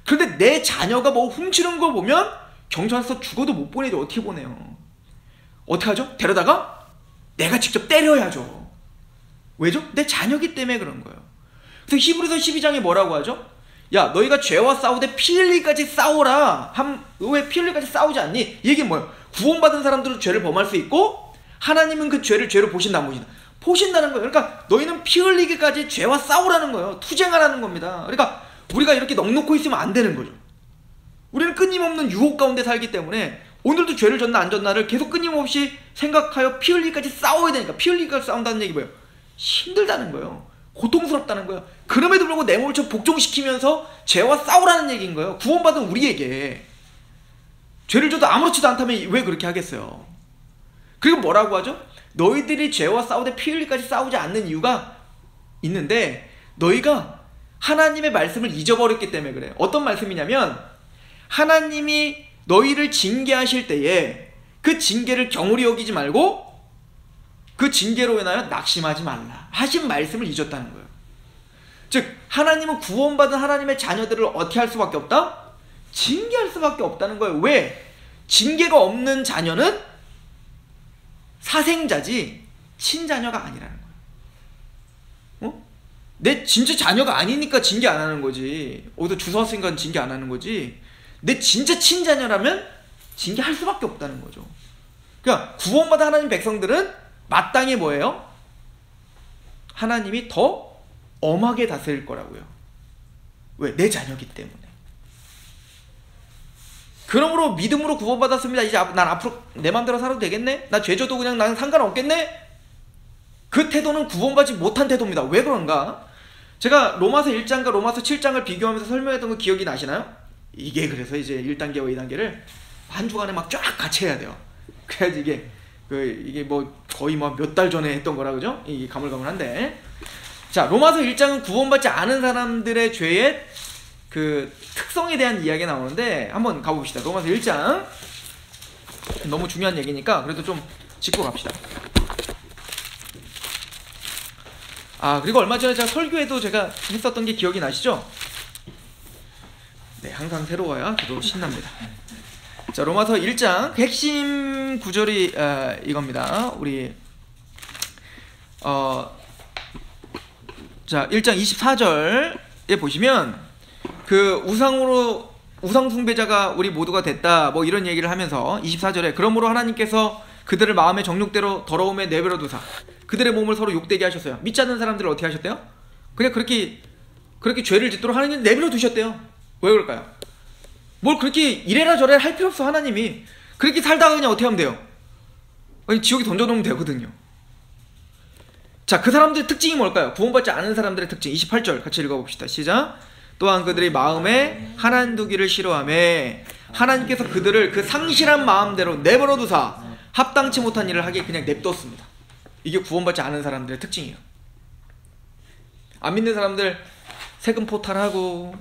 그런데 내 자녀가 뭐 훔치는 걸 보면 경찰서 죽어도 못 보내죠. 어떻게 보내요? 어떻게 하죠? 데려다가 내가 직접 때려야죠. 왜죠? 내 자녀기 때문에 그런 거예요. 그래서 히브리서 12장에 뭐라고 하죠? 야 너희가 죄와 싸우되 피 흘리기까지 싸워라. 왜 피 흘리기까지 싸우지 않니? 이 얘기는 뭐예요? 구원받은 사람들은 죄를 범할 수 있고 하나님은 그 죄를 죄로 보신다 안 보신다? 보신다는 거예요. 그러니까 너희는 피 흘리기까지 죄와 싸우라는 거예요. 투쟁하라는 겁니다. 그러니까 우리가 이렇게 넉놓고 있으면 안 되는 거죠. 우리는 끊임없는 유혹 가운데 살기 때문에 오늘도 죄를 졌나 안 졌나를 계속 끊임없이 생각하여 피 흘리기까지 싸워야 되니까 피 흘리기까지 싸운다는 얘기 뭐예요? 힘들다는 거예요. 고통스럽다는 거예요. 그럼에도 불구하고 내 몸을 좀 복종시키면서 죄와 싸우라는 얘기인 거예요. 구원받은 우리에게 죄를 져도 아무렇지도 않다면 왜 그렇게 하겠어요? 그리고 뭐라고 하죠? 너희들이 죄와 싸우되 피 흘리기까지 싸우지 않는 이유가 있는데 너희가 하나님의 말씀을 잊어버렸기 때문에 그래요. 어떤 말씀이냐면 하나님이 너희를 징계하실 때에 그 징계를 경홀히 여기지 말고 그 징계로 인하여 낙심하지 말라 하신 말씀을 잊었다는 거예요. 즉 하나님은 구원받은 하나님의 자녀들을 어떻게 할 수밖에 없다? 징계할 수밖에 없다는 거예요. 왜? 징계가 없는 자녀는 사생자지 친자녀가 아니라는 거예요. 내 진짜 자녀가 아니니까 징계 안 하는 거지. 어디서 주워 왔으니까 징계 안 하는 거지. 내 진짜 친자녀라면 징계할 수밖에 없다는 거죠. 그러니까 구원받은 하나님 백성들은 마땅히 뭐예요? 하나님이 더 엄하게 다스릴 거라고요. 왜? 내 자녀기 때문에. 그러므로 믿음으로 구원받았습니다. 이제 난 앞으로 내 맘대로 살아도 되겠네? 나 죄져도 그냥 나는 상관없겠네? 그 태도는 구원받지 못한 태도입니다. 왜 그런가? 제가 로마서 1장과 로마서 7장을 비교하면서 설명했던 거 기억이 나시나요? 이게 그래서 이제 1단계와 2단계를 한 주간에 막 쫙 같이 해야 돼요. 그래야지 이게 뭐 거의 뭐 몇 달 전에 했던 거라 그죠? 이게 가물가물한데. 자, 로마서 1장은 구원받지 않은 사람들의 죄의 그 특성에 대한 이야기가 나오는데 한번 가봅시다. 로마서 1장. 너무 중요한 얘기니까 그래도 좀 짚고 갑시다. 아, 그리고 얼마 전에 제가 설교에도 제가 했었던 게 기억이 나시죠? 네, 항상 새로워야 저도 신납니다. 자, 로마서 1장 핵심 구절이 이겁니다. 우리 자, 1장 24절에 보시면 그 우상 숭배자가 우리 모두가 됐다 뭐 이런 얘기를 하면서 24절에 그러므로 하나님께서 그들을 마음의 정욕대로 더러움에 내버려 두사 그들의 몸을 서로 욕되게 하셨어요. 믿지 않는 사람들을 어떻게 하셨대요? 그냥 그렇게 죄를 짓도록 하나님 내버려 두셨대요. 왜 그럴까요? 뭘 그렇게 이래라 저래라 할 필요 없어. 하나님이 그렇게 살다가 그냥 어떻게 하면 돼요? 아니, 지옥에 던져놓으면 되거든요. 자, 그 사람들의 특징이 뭘까요? 구원받지 않은 사람들의 특징 28절 같이 읽어봅시다. 시작. 또한 그들의 마음에 하나님 두기를 싫어하며 하나님께서 그들을 그 상실한 마음대로 내버려 두사 합당치 못한 일을 하게 그냥 냅뒀습니다. 이게 구원받지 않은 사람들의 특징이에요. 안 믿는 사람들 세금 포탈하고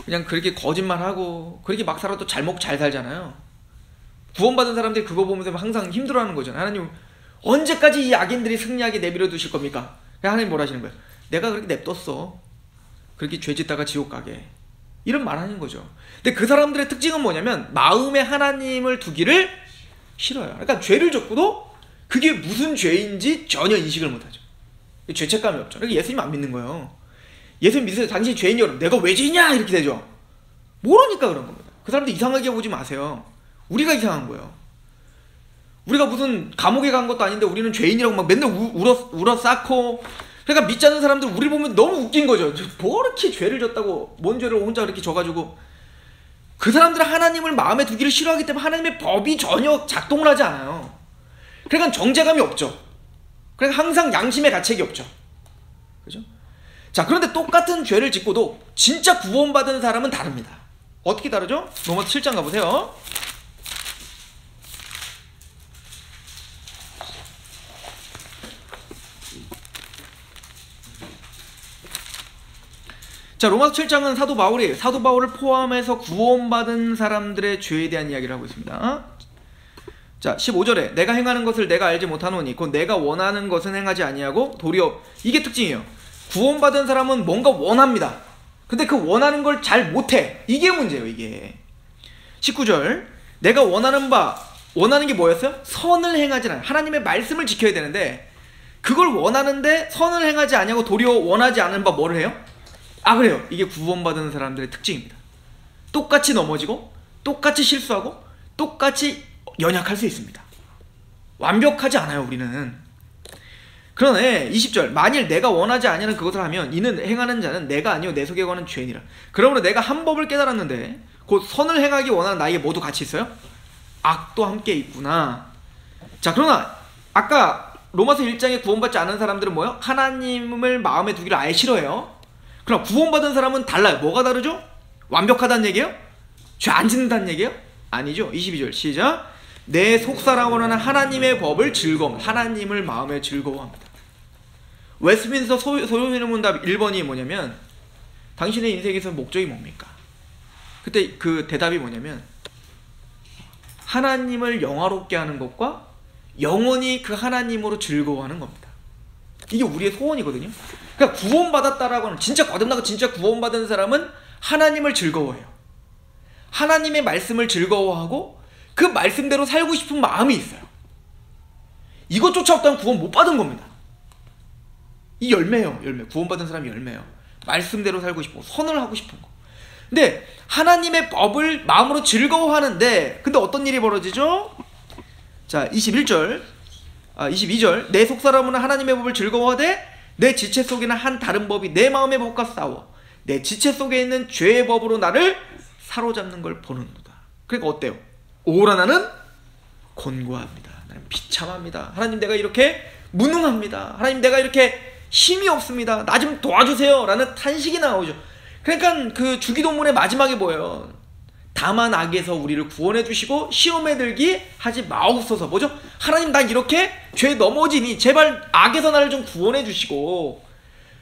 그냥 그렇게 거짓말하고 그렇게 막 살아도 잘 먹고 잘 살잖아요. 구원받은 사람들이 그거 보면서 항상 힘들어하는 거잖아요. 하나님 언제까지 이 악인들이 승리하게 내버려 두실 겁니까? 하나님 뭐라 하시는 거예요? 내가 그렇게 냅뒀어. 그렇게 죄 짓다가 지옥 가게. 이런 말 하는 거죠. 근데 그 사람들의 특징은 뭐냐면 마음에 하나님을 두기를 싫어요. 그러니까 죄를 졌고도 그게 무슨 죄인지 전혀 인식을 못하죠. 죄책감이 없죠. 그러니까 예수님 안 믿는 거예요. 예수님 믿으세요. 당신이 죄인이요. 내가 왜 죄인이냐? 이렇게 되죠. 모르니까 그런 겁니다. 그 사람들 이상하게 보지 마세요. 우리가 이상한 거예요. 우리가 무슨 감옥에 간 것도 아닌데 우리는 죄인이라고 막 맨날 울어 쌓고. 그러니까 믿지 않는 사람들 우리 보면 너무 웃긴 거죠. 뭐 이렇게 죄를 졌다고 뭔 죄를 혼자 그렇게 져가지고. 그 사람들은 하나님을 마음에 두기를 싫어하기 때문에 하나님의 법이 전혀 작동을 하지 않아요. 그러니까 정제감이 없죠. 그러니까 항상 양심의 가책이 없죠. 그죠? 자, 그런데 똑같은 죄를 짓고도 진짜 구원받은 사람은 다릅니다. 어떻게 다르죠? 로마서 7장 가보세요. 자, 로마서 7장은 사도 바울이 사도 바울을 포함해서 구원받은 사람들의 죄에 대한 이야기를 하고 있습니다. 자, 15절에 내가 행하는 것을 내가 알지 못하노니 곧 내가 원하는 것은 행하지 아니하고 도리어, 이게 특징이에요. 구원받은 사람은 뭔가 원합니다. 근데 그 원하는 걸 잘 못해. 이게 문제예요, 이게. 19절 내가 원하는 게 뭐였어요? 선을 행하지 않아요. 하나님의 말씀을 지켜야 되는데 그걸 원하는데 선을 행하지 아니하고 도리어 원하지 않은 바 뭐를 해요? 그래요. 이게 구원받은 사람들의 특징입니다. 똑같이 넘어지고 똑같이 실수하고 똑같이 연약할 수 있습니다. 완벽하지 않아요, 우리는. 그러네. 20절 만일 내가 원하지 아니하는 그것을 하면 이는 행하는 자는 내가 아니요 내 속에 거하는 죄니라. 그러므로 내가 한 법을 깨달았는데 곧 선을 행하기 원하는 나에게 모두 같이 있어요? 악도 함께 있구나. 자, 그러나 아까 로마서 1장에 구원받지 않은 사람들은 뭐예요? 하나님을 마음에 두기를 아예 싫어해요. 그럼 구원받은 사람은 달라요. 뭐가 다르죠? 완벽하다는 얘기예요? 죄 안 짓는다는 얘기예요? 아니죠. 22절 시작. 내 속사람으로는 하나님의 법을 하나님을 마음에 즐거워합니다. 웨스트민스터 소요문답 1번이 뭐냐면 당신의 인생에서 목적이 뭡니까? 그때 그 대답이 뭐냐면 하나님을 영화롭게 하는 것과 영원히 그 하나님으로 즐거워하는 겁니다. 이게 우리의 소원이거든요. 그러니까 구원받았다라고 하는, 진짜 거듭나고 진짜 구원받은 사람은 하나님을 즐거워해요. 하나님의 말씀을 즐거워하고 그 말씀대로 살고 싶은 마음이 있어요. 이것조차 없다면 구원 못 받은 겁니다. 이 열매예요, 열매. 구원받은 사람이 열매예요. 말씀대로 살고 싶고 선을 하고 싶은 거. 근데 하나님의 법을 마음으로 즐거워하는데 근데 어떤 일이 벌어지죠? 자, 22절 내 속사람은 하나님의 법을 즐거워하되 내 지체 속에는 한 다른 법이 내 마음의 법과 싸워 내 지체 속에 있는 죄의 법으로 나를 사로잡는 걸 보는도다. 그러니까 어때요? 오라 나는 곤고합니다. 나는 비참합니다. 하나님 내가 이렇게 무능합니다. 하나님 내가 이렇게 힘이 없습니다. 나 좀 도와주세요 라는 탄식이 나오죠. 그러니까 그 주기도문의 마지막에 뭐예요? 다만 악에서 우리를 구원해 주시고 시험에 들기 하지 마옵소서. 뭐죠? 하나님 나 이렇게 죄에 넘어지니 제발 악에서 나를 좀 구원해 주시고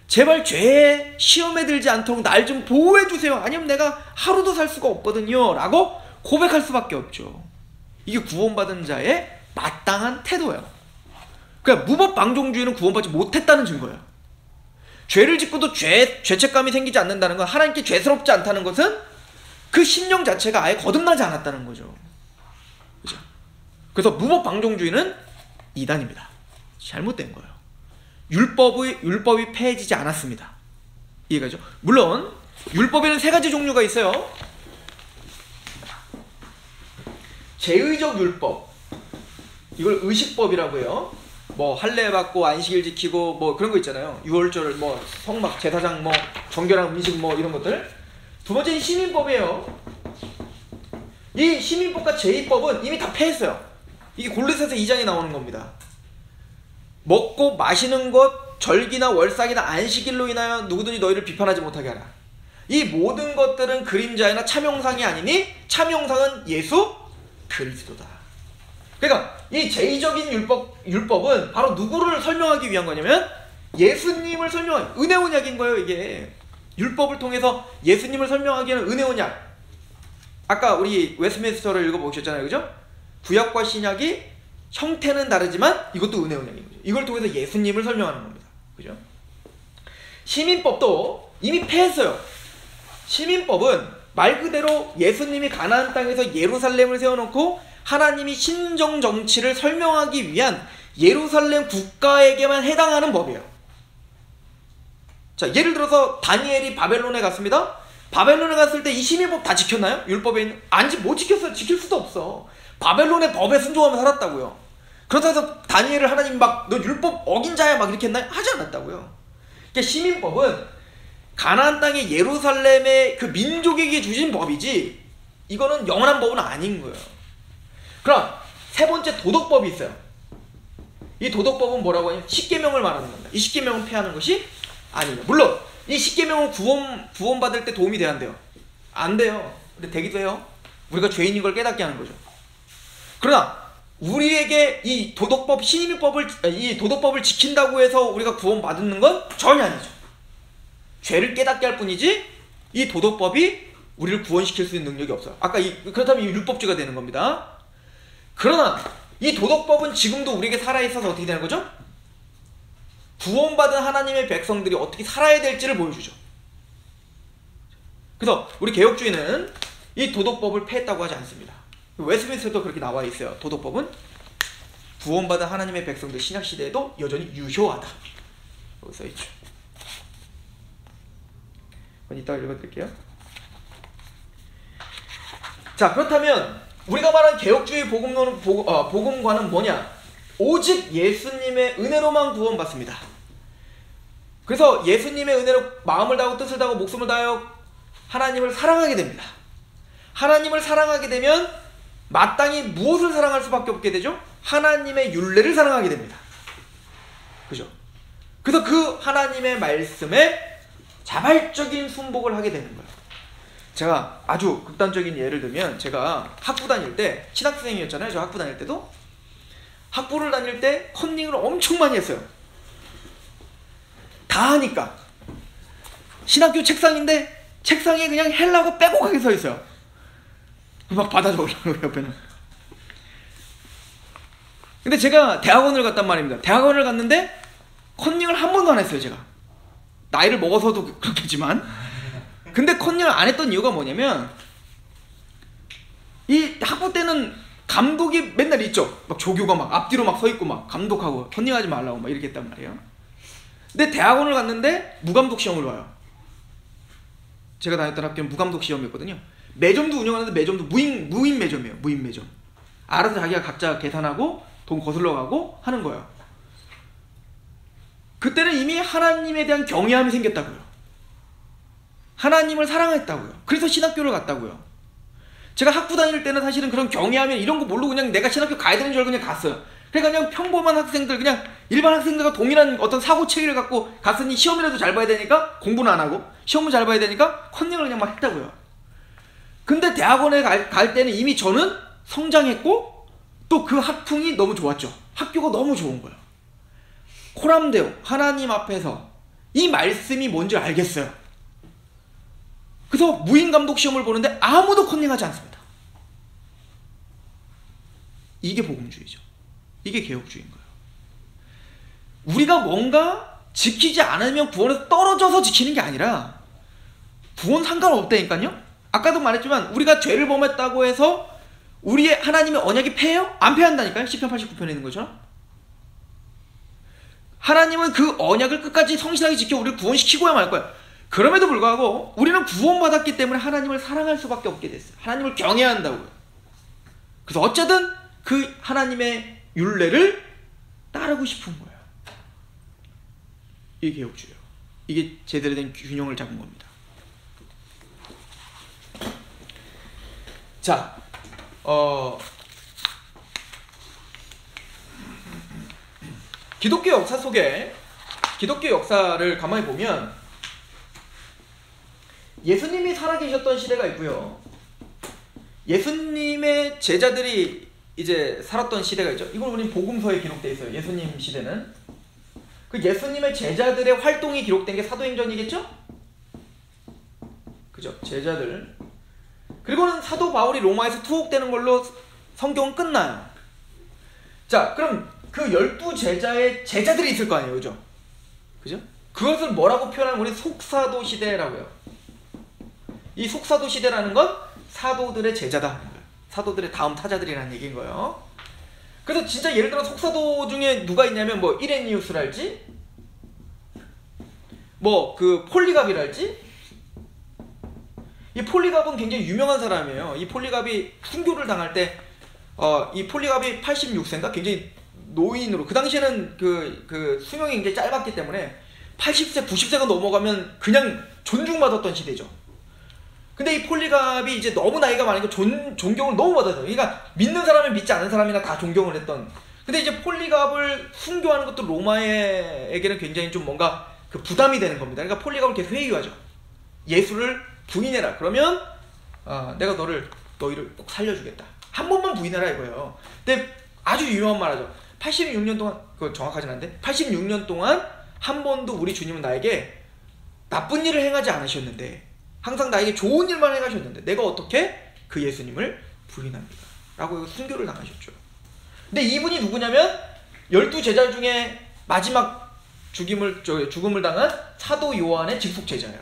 제발 죄에 시험에 들지 않도록 날 좀 보호해 주세요. 아니면 내가 하루도 살 수가 없거든요 라고 고백할 수밖에 없죠. 이게 구원받은 자의 마땅한 태도예요. 그러니까 무법방종주의는 구원받지 못했다는 증거예요. 죄를 짓고도 죄책감이 생기지 않는다는 건, 하나님께 죄스럽지 않다는 것은 그 심령 자체가 아예 거듭나지 않았다는 거죠. 그죠? 그래서 무법방종주의는 이단입니다. 잘못된 거예요. 율법이 폐해지지 않았습니다. 이해가죠? 물론 율법에는 3가지 종류가 있어요. 제의적 율법, 이걸 의식법이라고 해요. 뭐 할례 받고 안식일 지키고 뭐 그런 거 있잖아요. 유월절 뭐 성막 제사장 뭐 정결한 음식 뭐 이런 것들. 두 번째는 시민법이에요. 이 시민법과 제의법은 이미 다 폐했어요. 이게 골로새서 2장에 나오는 겁니다. 먹고 마시는 것, 절기나 월삭이나 안식일로 인하여 누구든지 너희를 비판하지 못하게 하라. 이 모든 것들은 그림자이나 참형상이 아니니 참형상은 예수 그리스도다. 그러니까 이 제의적인 율법은 바로 누구를 설명하기 위한 거냐면 예수님을 설명하는 은혜 언약인 거예요. 이게 율법을 통해서 예수님을 설명하기 위한 은혜 언약. 아까 우리 웨스트민스터를 읽어보셨잖아요, 그죠? 구약과 신약이 형태는 다르지만 이것도 은혜 언약인 거죠. 이걸 통해서 예수님을 설명하는 겁니다, 그죠? 시민법도 이미 폐했어요. 시민법은 말 그대로 예수님이 가나안 땅에서 예루살렘을 세워놓고 하나님이 신정 정치를 설명하기 위한 예루살렘 국가에게만 해당하는 법이에요. 자, 예를 들어서 다니엘이 바벨론에 갔습니다. 바벨론에 갔을 때 이 시민법 다 지켰나요? 율법에 있는? 못 지켰어요. 지킬 수도 없어. 바벨론의 법에 순종하며 살았다고요. 그렇다고 해서 다니엘을 하나님 막 너 율법 어긴 자야 막 이렇게 했나요? 하지 않았다고요. 그러니까 시민법은 가나안 땅의 예루살렘의 그 민족에게 주신 법이지 이거는 영원한 법은 아닌 거예요. 그럼 세 번째 도덕법이 있어요. 이 도덕법은 뭐라고 하냐면 십계명을 말하는 겁니다. 이 십계명은 폐하는 것이 아니에요. 물론 이 십계명은 구원받을 때 도움이 돼야 안 돼요? 안 돼요. 근데 되기도 해요. 우리가 죄인인 걸 깨닫게 하는 거죠. 그러나 우리에게 이 도덕법, 이 도덕법을 지킨다고 해서 우리가 구원받는 건 전혀 아니죠. 죄를 깨닫게 할 뿐이지 이 도덕법이 우리를 구원시킬 수 있는 능력이 없어요. 그렇다면 이 율법주의가 되는 겁니다. 그러나 이 도덕법은 지금도 우리에게 살아있어서 어떻게 되는 거죠? 구원받은 하나님의 백성들이 어떻게 살아야 될지를 보여주죠. 그래서 우리 개혁주의는 이 도덕법을 폐했다고 하지 않습니다. 웨스트민스터도 그렇게 나와 있어요. 도덕법은 구원받은 하나님의 백성들 신약시대에도 여전히 유효하다. 여기 써있죠. 이따가 읽어드릴게요. 자, 그렇다면 우리가 말한 개혁주의 복음과는 뭐냐? 오직 예수님의 은혜로만 구원받습니다. 그래서 예수님의 은혜로 마음을 다하고 뜻을 다하고 목숨을 다하여 하나님을 사랑하게 됩니다. 하나님을 사랑하게 되면 마땅히 무엇을 사랑할 수밖에 없게 되죠? 하나님의 율례를 사랑하게 됩니다. 그죠? 그래서 그 하나님의 말씀에 자발적인 순복을 하게 되는 거예요. 제가 아주 극단적인 예를 들면, 제가 학부 다닐 때, 신학생이었잖아요. 저 학부 다닐 때도. 학부를 다닐 때 컨닝을 엄청 많이 했어요. 다 하니까. 신학교 책상인데 책상에 그냥 헬라어가 빼곡하게 서 있어요. 막 받아 적으려고 옆에는. 근데 제가 대학원을 갔단 말입니다. 대학원을 갔는데 컨닝을 한 번도 안 했어요. 제가 나이를 먹어서도 그렇겠지만. 근데 컨닝을 안 했던 이유가 뭐냐면, 이 학부 때는 감독이 맨날 있죠. 막 조교가 막 앞뒤로 막 서 있고 막 감독하고 컨닝하지 말라고 막 이렇게 했단 말이에요. 근데 대학원을 갔는데 무감독 시험을 봐요. 제가 다녔던 학교는 무감독 시험이었거든요. 매점도 운영하는데 매점도 무인 매점이에요. 무인 매점. 알아서 자기가 각자 계산하고 돈 거슬러 가고 하는 거예요. 그때는 이미 하나님에 대한 경외함이 생겼다고요. 하나님을 사랑했다고요. 그래서 신학교를 갔다고요. 제가 학부 다닐 때는 사실은 그런 경외하면 이런 거 모르고 그냥 내가 신학교 가야 되는 줄 알고 그냥 갔어요. 그러니까 그냥 평범한 학생들, 그냥 일반 학생들과 동일한 어떤 사고 체계를 갖고 갔으니 시험이라도 잘 봐야 되니까 공부는 안 하고 시험은 잘 봐야 되니까 컨닝을 그냥 막 했다고요. 근데 대학원에 갈 때는 이미 저는 성장했고 또 그 학풍이 너무 좋았죠. 학교가 너무 좋은 거예요. 코람데오, 하나님 앞에서 이 말씀이 뭔지 알겠어요. 그래서 무인 감독 시험을 보는데 아무도 컨닝하지 않습니다. 이게 복음주의죠. 이게 개혁주의인 거예요. 우리가 뭔가 지키지 않으면 구원에서 떨어져서 지키는 게 아니라 구원 상관없다니까요. 아까도 말했지만 우리가 죄를 범했다고 해서 우리의 하나님의 언약이 폐해요? 안 폐한다니까요. 시편 89편에 있는 것처럼. 하나님은 그 언약을 끝까지 성실하게 지켜 우리를 구원시키고야 말 거야. 그럼에도 불구하고 우리는 구원받았기 때문에 하나님을 사랑할 수밖에 없게 됐어요. 하나님을 경외해야 한다고요. 그래서 어쨌든 그 하나님의 율례를 따르고 싶은 거예요. 이게 개혁주의예요. 이게 제대로 된 균형을 잡은 겁니다. 자, 기독교 역사 속에, 기독교 역사를 가만히 보면 예수님이 살아계셨던 시대가 있고요. 예수님의 제자들이 이제 살았던 시대가 있죠. 이걸 우리 복음서에 기록되어 있어요. 예수님 시대는. 그 예수님의 제자들의 활동이 기록된 게 사도행전이겠죠? 그죠? 제자들. 그리고는 사도 바울이 로마에서 투옥되는 걸로 성경은 끝나요. 자, 그럼 그 12제자의 제자들이 있을 거 아니에요. 그죠? 그죠? 그것을 뭐라고 표현하면 우리 속사도 시대라고요. 이 속사도 시대라는 건 사도들의 제자다. 사도들의 다음 타자들이라는 얘기인 거예요. 그래서 진짜 예를 들어 속사도 중에 누가 있냐면 뭐 이레니우스랄지, 뭐 그 폴리갑이랄지. 이 폴리갑은 굉장히 유명한 사람이에요. 이 폴리갑이 순교를 당할 때 이 폴리갑이 86세인가 굉장히 노인으로, 그 당시에는 그 수명이 굉장히 짧았기 때문에 80세, 90세가 넘어가면 그냥 존중받았던 시대죠. 근데 이 폴리갑이 이제 너무 나이가 많으니까 존경을 너무 받았어요. 그러니까 믿는 사람이 믿지 않은 사람이나 다 존경을 했던. 근데 이제 폴리갑을 순교하는 것도 로마에게는 굉장히 좀 뭔가 그 부담이 되는 겁니다. 그러니까 폴리갑을 계속 회유하죠. 예수를 부인해라. 그러면 내가 너희를 꼭 살려주겠다. 한 번만 부인해라 이거예요. 근데 아주 유명한 말하죠. 86년 동안, 그거 정확하진 않은데 86년 동안 한 번도 우리 주님은 나에게 나쁜 일을 행하지 않으셨는데 항상 나에게 좋은 일만 행하셨는데 내가 어떻게 그 예수님을 부인합니까? 라고 순교를 당하셨죠. 근데 이분이 누구냐면 12제자 중에 마지막 죽음을 당한 사도 요한의 직속 제자예요.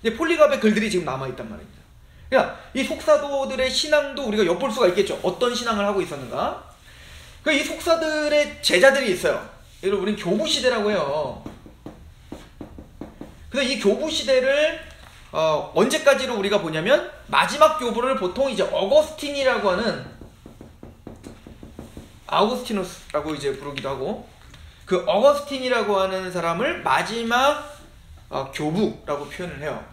근데 폴리갑의 글들이 지금 남아있단 말입니다. 그러니까 이 속사도들의 신앙도 우리가 엿볼 수가 있겠죠. 어떤 신앙을 하고 있었는가? 그러니까 이 속사들의 제자들이 있어요. 이걸 우린 교부시대라고 해요. 그래서 이 교부시대를 언제까지로 우리가 보냐면 마지막 교부를 보통 이제 어거스틴이라고 하는 아우구스티누스라고 이제 부르기도 하고 그 어거스틴이라고 하는 사람을 마지막 교부라고 표현을 해요.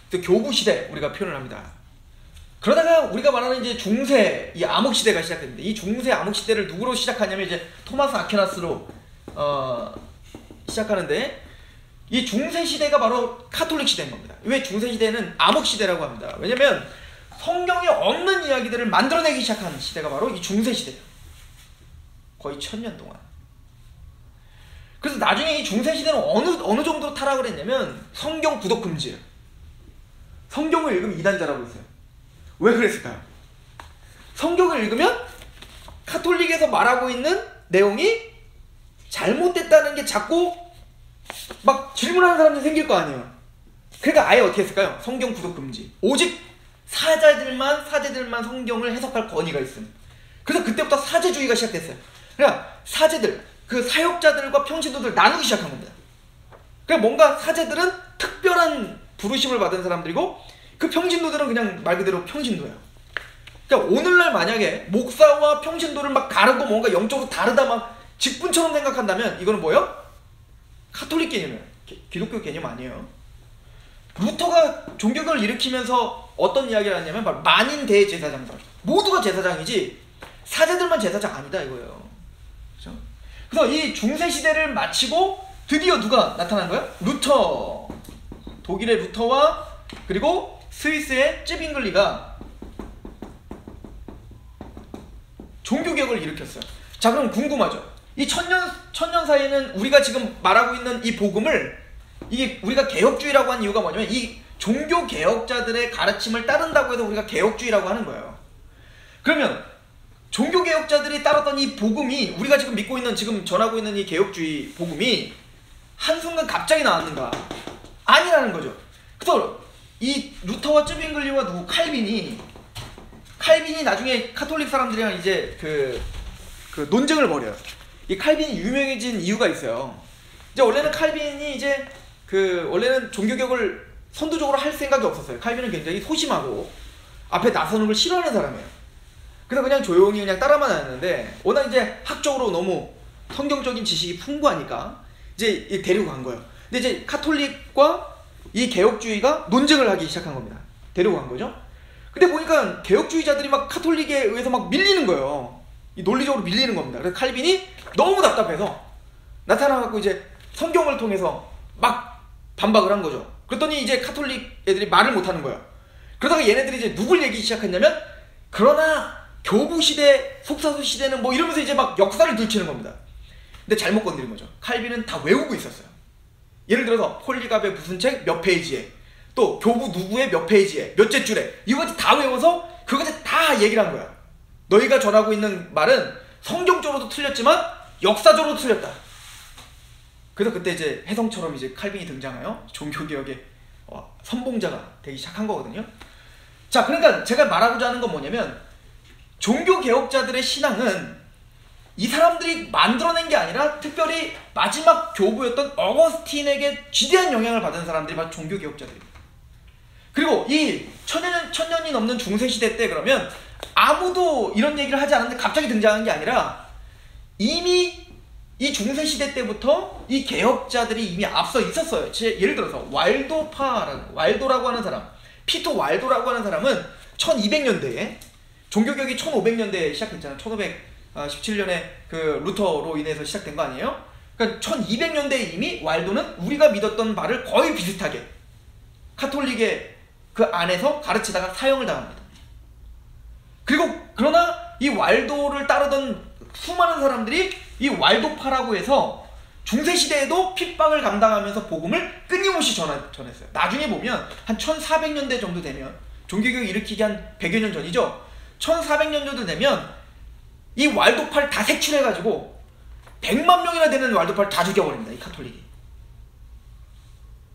그 교부 시대 우리가 표현을 합니다. 그러다가 우리가 말하는 이제 중세 이 암흑 시대가 시작됩니다. 이 중세 암흑 시대를 누구로 시작하냐면 이제 토마스 아퀴나스로 시작하는데 이 중세 시대가 바로 카톨릭 시대인 겁니다. 왜 중세 시대는 암흑 시대라고 합니다. 왜냐면 성경에 없는 이야기들을 만들어내기 시작한 시대가 바로 이 중세 시대예요. 거의 1000년 동안. 그래서 나중에 이 중세 시대는 어느 정도로 타락을 했냐면 성경 구독 금지예요. 성경을 읽으면 이단자라고 했어요. 왜 그랬을까요? 성경을 읽으면 카톨릭에서 말하고 있는 내용이 잘못됐다는 게 자꾸 막 질문하는 사람들이 생길 거 아니에요. 그러니까 아예 어떻게 했을까요? 성경 구독 금지. 오직 사제들만 성경을 해석할 권위가 있음. 그래서 그때부터 사제주의가 시작됐어요. 그러니까 사제들, 그 사역자들과 평신도들 나누기 시작한 겁니다. 그러니까 뭔가 사제들은 특별한 부르심을 받은 사람들이고 그 평신도들은 그냥 말 그대로 평신도예요. 그러니까 오늘날 만약에 목사와 평신도를 막 가르고 뭔가 영적으로 다르다 막 직분처럼 생각한다면 이거는 뭐예요? 카톨릭 개념이에요. 기독교 개념 아니에요. 루터가 종교개혁을 일으키면서 어떤 이야기를 하냐면 바로 만인 대제사장설. 모두가 제사장이지 사제들만 제사장 아니다 이거예요. 그렇죠? 그래서 이 중세 시대를 마치고 드디어 누가 나타난 거예요? 루터. 독일의 루터와 그리고 스위스의 쯔빙글리가 종교개혁을 일으켰어요. 자, 그럼 궁금하죠? 이 천년 사이에는 우리가 지금 말하고 있는 이 복음을 이게 우리가 개혁주의라고 하는 이유가 뭐냐면 이 종교개혁자들의 가르침을 따른다고 해서 우리가 개혁주의라고 하는 거예요. 그러면 종교개혁자들이 따랐던 이 복음이 우리가 지금 믿고 있는 지금 전하고 있는 이 개혁주의 복음이 한순간 갑자기 나왔는가? 아니라는 거죠. 그래서 이 루터와 쯔빙글리와 누구 칼빈이 나중에 카톨릭 사람들이랑 이제 그 논쟁을 벌여요. 이 칼빈이 유명해진 이유가 있어요. 이제 원래는 칼빈이 이제 원래는 종교개혁을 선두적으로 할 생각이 없었어요. 칼빈은 굉장히 소심하고 앞에 나서는 걸 싫어하는 사람이에요. 그래서 그냥 조용히 그냥 따라만 다녔는데 워낙 이제 학적으로 너무 성경적인 지식이 풍부하니까 이제 데리고 간 거예요. 근데 이제 카톨릭과 이 개혁주의가 논쟁을 하기 시작한 겁니다. 데리고 간 거죠. 근데 보니까 개혁주의자들이 막 카톨릭에 의해서 막 밀리는 거예요. 이 논리적으로 밀리는 겁니다. 그래서 칼빈이 너무 답답해서 나타나갖고 이제 성경을 통해서 막 반박을 한 거죠. 그랬더니 이제 카톨릭 애들이 말을 못하는 거예요. 그러다가 얘네들이 이제 누굴 얘기하기 시작했냐면 그러나 교부 시대, 속사도 시대는 뭐 이러면서 이제 막 역사를 들추는 겁니다. 근데 잘못 건드린 거죠. 칼빈은 다 외우고 있었어요. 예를 들어서 폴리갑의 무슨 책 몇 페이지에 또 교부 누구의 몇 페이지에 몇째 줄에 이거까지 다 외워서 그거까지 다 얘기를 한 거야. 너희가 전하고 있는 말은 성경적으로도 틀렸지만 역사적으로도 틀렸다. 그래서 그때 이제 혜성처럼 이제 칼빈이 등장하여 종교개혁의 선봉자가 되기 시작한 거거든요. 자, 그러니까 제가 말하고자 하는 건 뭐냐면 종교개혁자들의 신앙은 이 사람들이 만들어낸 게 아니라 특별히 마지막 교부였던 어거스틴에게 지대한 영향을 받은 사람들이 바로 종교개혁자들입니다. 그리고 이 천년이 넘는 중세시대 때 그러면 아무도 이런 얘기를 하지 않았는데 갑자기 등장한 게 아니라 이미 이 중세시대 때부터 이 개혁자들이 이미 앞서 있었어요. 예를 들어서 왈도라고 하는 사람, 피터 왈도라고 하는 사람은 1200년대에 종교개혁이 1500년대에 시작했잖아요. 17년에 그 루터로 인해서 시작된 거 아니에요? 그러니까 1200년대에 이미 왈도는 우리가 믿었던 바를 거의 비슷하게 카톨릭의 그 안에서 가르치다가 사형을 당합니다. 그리고 그러나 이 왈도를 따르던 수많은 사람들이 이 왈도파라고 해서 중세시대에도 핍박을 감당하면서 복음을 끊임없이 전했어요. 나중에 보면 한 1400년대 정도 되면, 종교개혁 일으키기 한 100여 년 전이죠. 1400년 정도 되면 이 왈도파를 다 색출해가지고 100만 명이나 되는 왈도파를 다 죽여버립니다. 이 카톨릭이.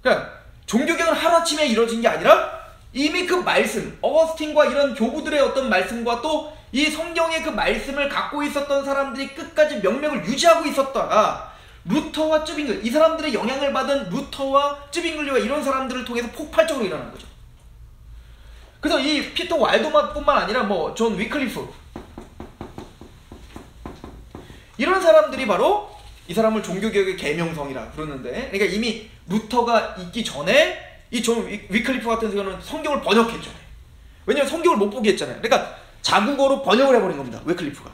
그러니까 종교개혁은 하루아침에 이루어진 게 아니라 이미 그 말씀, 어거스틴과 이런 교부들의 어떤 말씀과 또 이 성경의 그 말씀을 갖고 있었던 사람들이 끝까지 명맥을 유지하고 있었다가 루터와 쯔빙글, 이 사람들의 영향을 받은 루터와 쯔빙글리와 이런 사람들을 통해서 폭발적으로 일어난 거죠. 그래서 이 피터 왈도마뿐만 아니라 뭐 존 위클리프, 이런 사람들이 바로 이 사람을 종교개혁의 계명성이라 부르는데, 그러니까 이미 루터가 있기 전에 이 존 위클리프 같은 경우는 성경을 번역했죠. 왜냐면 성경을 못 보게 했잖아요. 그러니까 자국어로 번역을 해버린 겁니다. 위클리프가.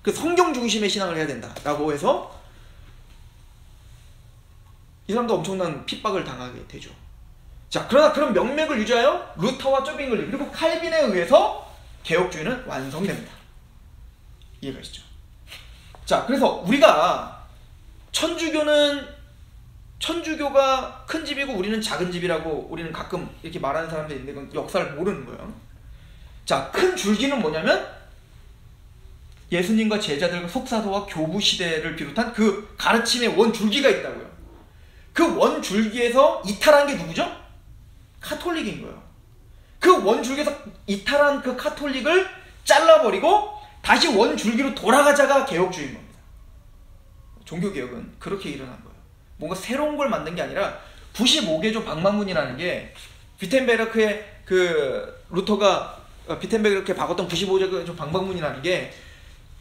그 성경 중심의 신앙을 해야 된다라고 해서 이 사람도 엄청난 핍박을 당하게 되죠. 자, 그러나 그런 명맥을 유지하여 루터와 쯔빙글리 그리고 칼빈에 의해서 개혁주의는 완성됩니다. 이해가시죠? 자, 그래서 우리가 천주교가 큰 집이고 우리는 작은 집이라고 우리는 가끔 이렇게 말하는 사람들이 있는데 그건 역사를 모르는 거예요. 자, 큰 줄기는 뭐냐면 예수님과 제자들과 속사도와 교부 시대를 비롯한 그 가르침의 원줄기가 있다고요. 그 원줄기에서 이탈한 게 누구죠? 카톨릭인 거예요. 그 원줄기에서 이탈한 그 카톨릭을 잘라버리고 다시 원줄기로 돌아가자가 개혁주의인 겁니다. 종교개혁은 그렇게 일어난 거예요. 뭔가 새로운 걸 만든 게 아니라 95개조 방망문이라는 게 비텐베르크의 그 루터가 비텐베르크에 박았던 95개조 방망문이라는 게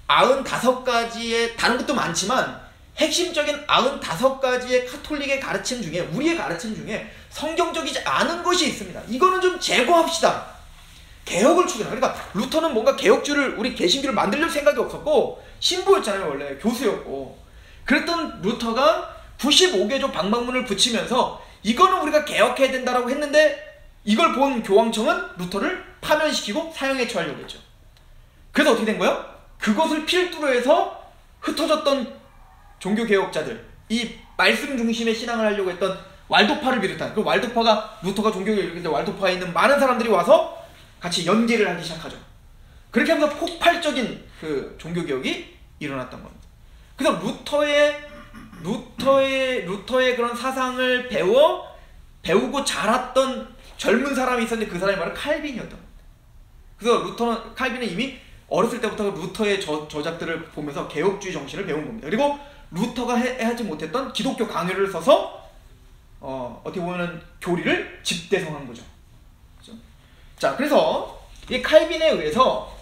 95가지의 다른 것도 많지만 핵심적인 95가지의 카톨릭의 가르침 중에, 우리의 가르침 중에 성경적이지 않은 것이 있습니다. 이거는 좀 제거합시다. 개혁을 추구해요. 그러니까 루터는 뭔가 개혁주를, 우리 개신교를 만들려고 생각이 없었고 신부였잖아요. 원래 교수였고. 그랬던 루터가 95개조 방망문을 붙이면서 이거는 우리가 개혁해야 된다라고 했는데 이걸 본 교황청은 루터를 파면시키고 사형에 처하려고 했죠. 그래서 어떻게 된 거예요? 그것을 필두로 해서 흩어졌던 종교개혁자들, 이 말씀 중심의 신앙을 하려고 했던 왈도파를 비롯한, 그 왈도파가 루터가 종교개혁을 일으킬 때 왈도파에 있는 많은 사람들이 와서 같이 연계를 하기 시작하죠. 그렇게 하면서 폭발적인 그 종교개혁이 일어났던 겁니다. 그래서 루터의 그런 사상을 배우고 자랐던 젊은 사람이 있었는데 그 사람이 바로 칼빈이었던 겁니다. 그래서 칼빈은 이미 어렸을 때부터 루터의 저작들을 보면서 개혁주의 정신을 배운 겁니다. 그리고 루터가 하지 못했던 기독교 강요를 써서 어떻게 보면 교리를 집대성한 거죠. 그렇죠? 자, 그래서 이 칼빈에 의해서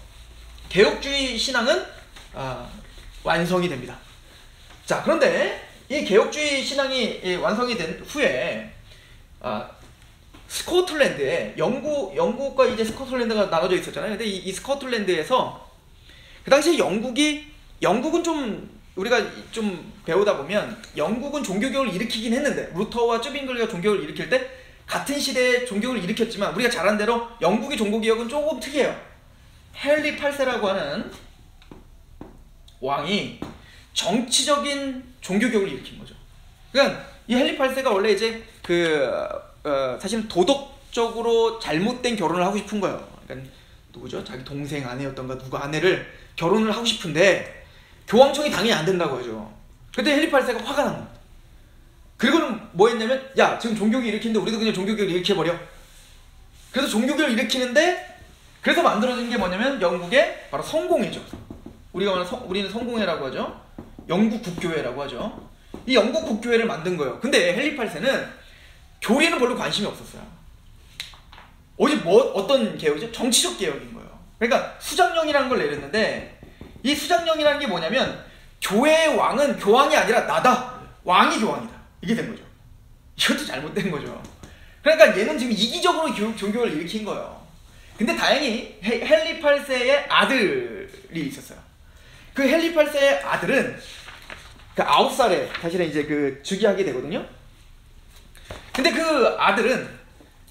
개혁주의 신앙은 완성이 됩니다. 자, 그런데 이 개혁주의 신앙이 완성이 된 후에 스코틀랜드에 영국과 이제 스코틀랜드가 나눠져 있었잖아요. 근데 이 스코틀랜드에서 그 당시에 영국은 좀 우리가 좀 배우다 보면 영국은 종교개혁을 일으키긴 했는데 루터와 쯔빙글리가 종교개혁을 일으킬 때 같은 시대에 종교개혁을 일으켰지만 우리가 잘 아는 대로 영국의 종교개혁은 조금 특이해요. 헨리 8세라고 하는 왕이 정치적인 종교개혁을 일으킨 거죠. 그러니까 이 헨리 8세가 원래 이제 사실 도덕적으로 잘못된 결혼을 하고 싶은 거예요. 그러니까 누구죠? 자기 동생 아내였던가 누구 아내를 결혼을 하고 싶은데 교황청이 당연히 안 된다고 하죠. 그때 헨리 8세가 화가 난 겁니다. 그리고는 뭐 했냐면, 야, 지금 종교개혁 일으키는데 우리도 그냥 종교개혁을 일으켜버려. 그래서 종교개혁을 일으키는데, 그래서 만들어진 게 뭐냐면 영국의 바로 성공회죠. 우리는 성공회라고 하죠. 영국 국교회라고 하죠. 이 영국 국교회를 만든 거예요. 근데 헨리 8세는 교리에는 별로 관심이 없었어요. 어떤 개혁이죠? 정치적 개혁인 거예요. 그러니까 수장령이라는 걸 내렸는데, 이 수장령이라는 게 뭐냐면 교회의 왕은 교황이 아니라 나다. 왕이 교황이다. 이게 된 거죠. 이것도 잘못된 거죠. 그러니까 얘는 지금 이기적으로 종교를 일으킨 거예요. 근데 다행히 헨리 8세의 아들이 있었어요. 그 헨리 8세의 아들은 그 9살에 사실은 이제 그 즉위하게 되거든요. 근데 그 아들은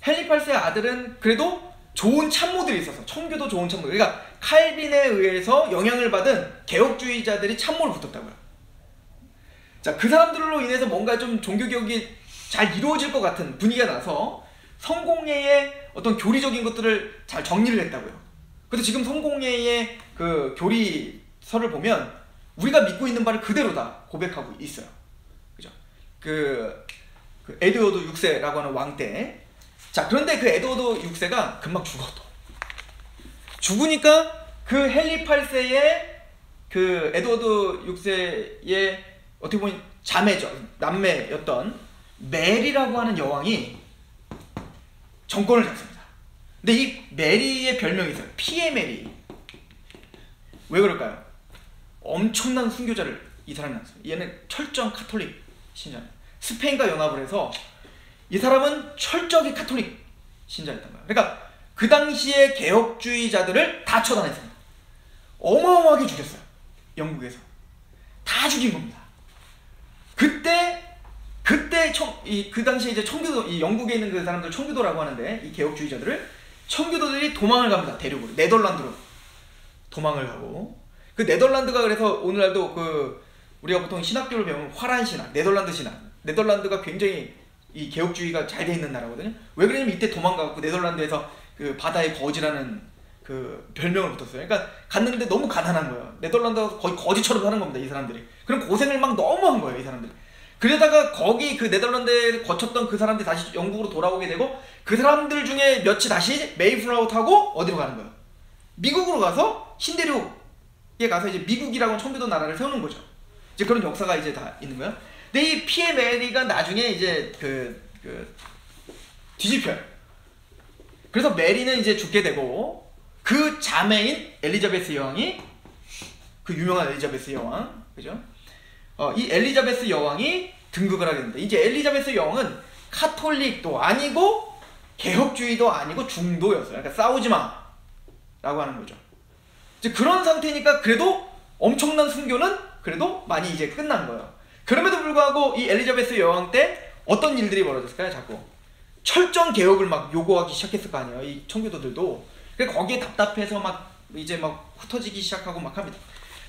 헨리 8세의 아들은 그래도 좋은 참모들이 있어서 청교도 좋은 참모, 그러니까 칼빈에 의해서 영향을 받은 개혁주의자들이 참모를 붙었다고요. 자, 그 사람들로 인해서 뭔가 좀 종교개혁이 잘 이루어질 것 같은 분위기가 나서 성공회의 어떤 교리적인 것들을 잘 정리를 했다고요. 그래서 지금 성공회의 그 교리서를 보면 우리가 믿고 있는 바를 그대로 다 고백하고 있어요. 그죠? 그 에드워드 6세라고 하는 왕 때. 자, 그런데 그 에드워드 6세가 금방 죽었어. 죽으니까 그 헨리 8세의 그 에드워드 6세의 어떻게 보면 자매죠, 남매였던 메리라고 하는 여왕이 정권을 잡습니다. 근데 이 메리의 별명이 있어요. 피에 메리. 왜 그럴까요? 엄청난 순교자를 이 사람이 낳았어요. 얘는 철저한 카톨릭 신자입니다. 스페인과 연합을 해서 이 사람은 철저하게 카톨릭 신자였던 거예요. 그러니까 그 당시에 개혁주의자들을 다 처단했습니다. 어마어마하게 죽였어요. 영국에서 다 죽인 겁니다. 그때 그 당시에 이제 청교도, 이 영국에 있는 그 사람들 청교도라고 하는데, 이 개혁주의자들을 청교도들이 도망을 갑니다. 대륙으로, 네덜란드로 도망을 가고, 그 네덜란드가 그래서 오늘날도 그 우리가 보통 신학교를 배우면 화란 신학, 네덜란드 신학, 네덜란드가 굉장히 이 개혁주의가 잘 돼 있는 나라거든요. 왜 그러냐면 이때 도망가고 네덜란드에서 그 바다의 거지라는 그 별명을 붙었어요. 그러니까 갔는데 너무 가난한 거예요. 네덜란드가 거의 거지처럼 사는 겁니다, 이 사람들이. 그럼 고생을 막 너무 한 거예요, 이 사람들이. 그러다가 거기 그 네덜란드에 거쳤던 그 사람들이 다시 영국으로 돌아오게 되고, 그 사람들 중에 몇이 다시 메이플라워 타고 어디로 가는 거예요? 미국으로 가서 신대륙에 가서 이제 미국이라고 하는 청교도 나라를 세우는 거죠. 이제 그런 역사가 이제 다 있는 거예요. 근데 이 피에 메리가 나중에 이제 뒤집혀요. 그래서 메리는 이제 죽게 되고, 그 자매인 엘리자베스 여왕이, 그 유명한 엘리자베스 여왕, 그죠? 이 엘리자베스 여왕이 등극을 하게 됩니다. 이제 엘리자베스 여왕은 카톨릭도 아니고 개혁주의도 아니고 중도였어요. 그러니까 싸우지 마 라고 하는 거죠. 이제 그런 상태니까 그래도 엄청난 순교는 그래도 많이 이제 끝난 거예요. 그럼에도 불구하고 이 엘리자베스 여왕 때 어떤 일들이 벌어졌을까요? 자꾸 철저한 개혁을 막 요구하기 시작했을 거 아니에요, 이 청교도들도. 그래서 거기에 답답해서 막 이제 막 흩어지기 시작하고 막 합니다.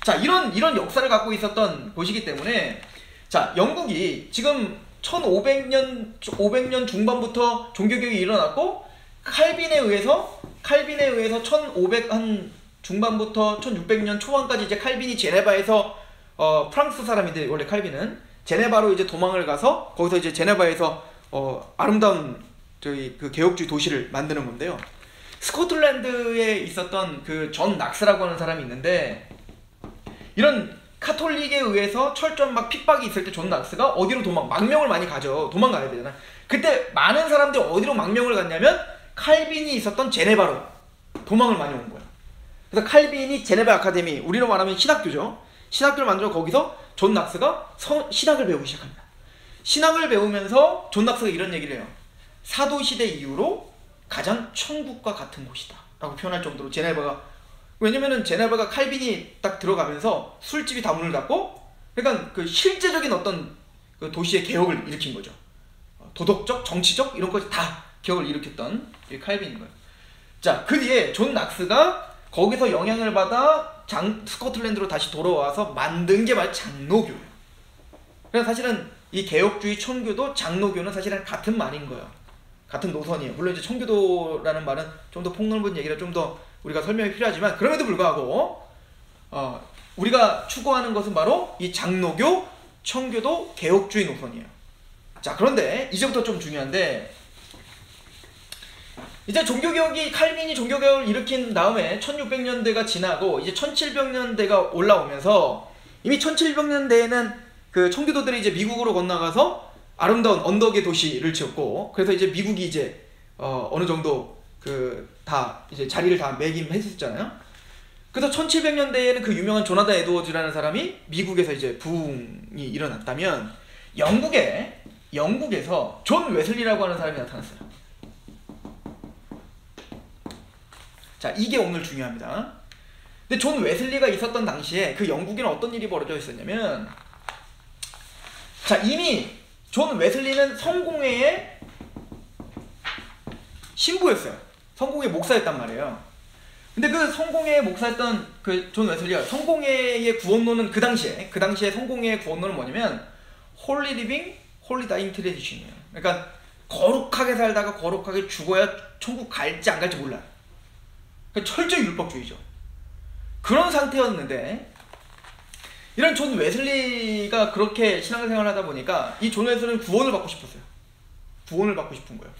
자, 이런 역사를 갖고 있었던 곳이기 때문에, 자, 영국이 지금 1500년 중반부터 종교개혁이 일어났고, 칼빈에 의해서 1500 한 중반부터 1600년 초반까지 이제 칼빈이 제네바에서 프랑스 사람인데, 원래 칼빈은 제네바로 이제 도망을 가서 거기서 이제 제네바에서 아름다운 저희 그 개혁주의 도시를 만드는 건데요. 스코틀랜드에 있었던 그 존 낙스라고 하는 사람이 있는데, 이런 카톨릭에 의해서 철저한 막 핍박이 있을 때 존 낙스가 어디로 망명을 많이 가죠. 도망가야 되잖아. 그때 많은 사람들이 어디로 망명을 갔냐면 칼빈이 있었던 제네바로 도망을 많이 온 거야. 그래서 칼빈이 제네바 아카데미, 우리로 말하면 신학교죠. 신학교를 만들어 거기서 존 낙스가 신학을 배우기 시작합니다. 신학을 배우면서 존 낙스가 이런 얘기를 해요. 사도시대 이후로 가장 천국과 같은 곳이다 라고 표현할 정도로 제네바가, 왜냐면은 제네바가 칼빈이 딱 들어가면서 술집이 다 문을 닫고, 그러니까 그 실제적인 어떤 그 도시의 개혁을 일으킨 거죠. 도덕적, 정치적 이런 것이 다 개혁을 일으켰던 이 칼빈인 거예요. 자, 그 뒤에 존 낙스가 거기서 영향을 받아 스코틀랜드로 다시 돌아와서 만든 게 바로 장로교예요. 그래서 사실은 이 개혁주의 청교도, 장로교는 사실은 같은 말인 거예요. 같은 노선이에요. 물론 이제 청교도라는 말은 좀 더 폭넓은 얘기라 좀 더 우리가 설명이 필요하지만, 그럼에도 불구하고 우리가 추구하는 것은 바로 이 장로교, 청교도, 개혁주의 노선이에요. 자, 그런데 이제부터 좀 중요한데, 이제 종교개혁이, 칼빈이 종교개혁을 일으킨 다음에 1600년대가 지나고 이제 1700년대가 올라오면서, 이미 1700년대에는 그 청교도들이 이제 미국으로 건너가서 아름다운 언덕의 도시를 지었고, 그래서 이제 미국이 이제 어느 정도 다 이제 자리를 다 매김했었잖아요. 그래서 1700년대에는 그 유명한 조나단 에드워즈라는 사람이 미국에서 이제 부흥이 일어났다면, 영국에서 존 웨슬리라고 하는 사람이 나타났어요. 자, 이게 오늘 중요합니다. 근데 존 웨슬리가 있었던 당시에 그 영국에는 어떤 일이 벌어져 있었냐면, 자, 이미 존 웨슬리는 성공회의 신부였어요. 성공회 목사였단 말이에요. 근데 그 성공회의 목사였던 그 존 웨슬리가 성공회의 구원론은 그 당시에 성공회의 구원론은 뭐냐면 홀리 리빙, 홀리 다잉 트레디션이에요. 그러니까 거룩하게 살다가 거룩하게 죽어야 천국 갈지 안 갈지 몰라요. 그러니까 철저히 율법주의죠. 그런 상태였는데, 이런 존 웨슬리가 그렇게 신앙생활을 하다 보니까 이 존 웨슬리는 구원을 받고 싶었어요. 구원을 받고 싶은 거예요.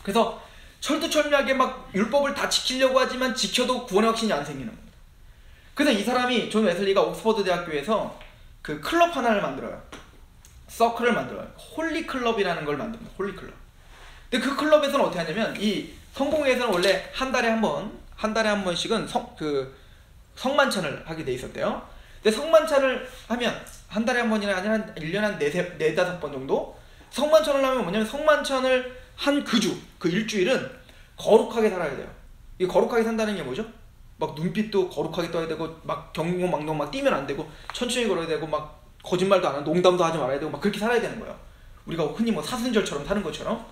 그래서 철두철미하게 막 율법을 다 지키려고 하지만 지켜도 구원의 확신이 안 생기는 겁니다. 그래서 이 사람이, 존 웨슬리가 옥스퍼드 대학교에서 그 클럽 하나를 만들어요. 서클을 만들어요. 홀리 클럽이라는 걸 만듭니다. 홀리 클럽. 근데 그 클럽에서는 어떻게 하냐면, 이 성공회에서는 원래 한 달에 한 번씩은 성만찬을 하게 돼 있었대요. 근데 성만찬을 하면 한 달에 한 번이 아니라 1년에 한 4-5번 정도 성만찬을 하면 뭐냐면, 성만찬을 한 그 일주일은 거룩하게 살아야 돼요. 이 거룩하게 산다는 게 뭐죠? 막 눈빛도 거룩하게 떠야 되고, 막 경공망동 막 뛰면 안 되고, 천천히 걸어야 되고, 막 거짓말도 안 하고, 농담도 하지 말아야 되고, 막 그렇게 살아야 되는 거예요. 우리가 흔히 뭐 사순절처럼 사는 것처럼.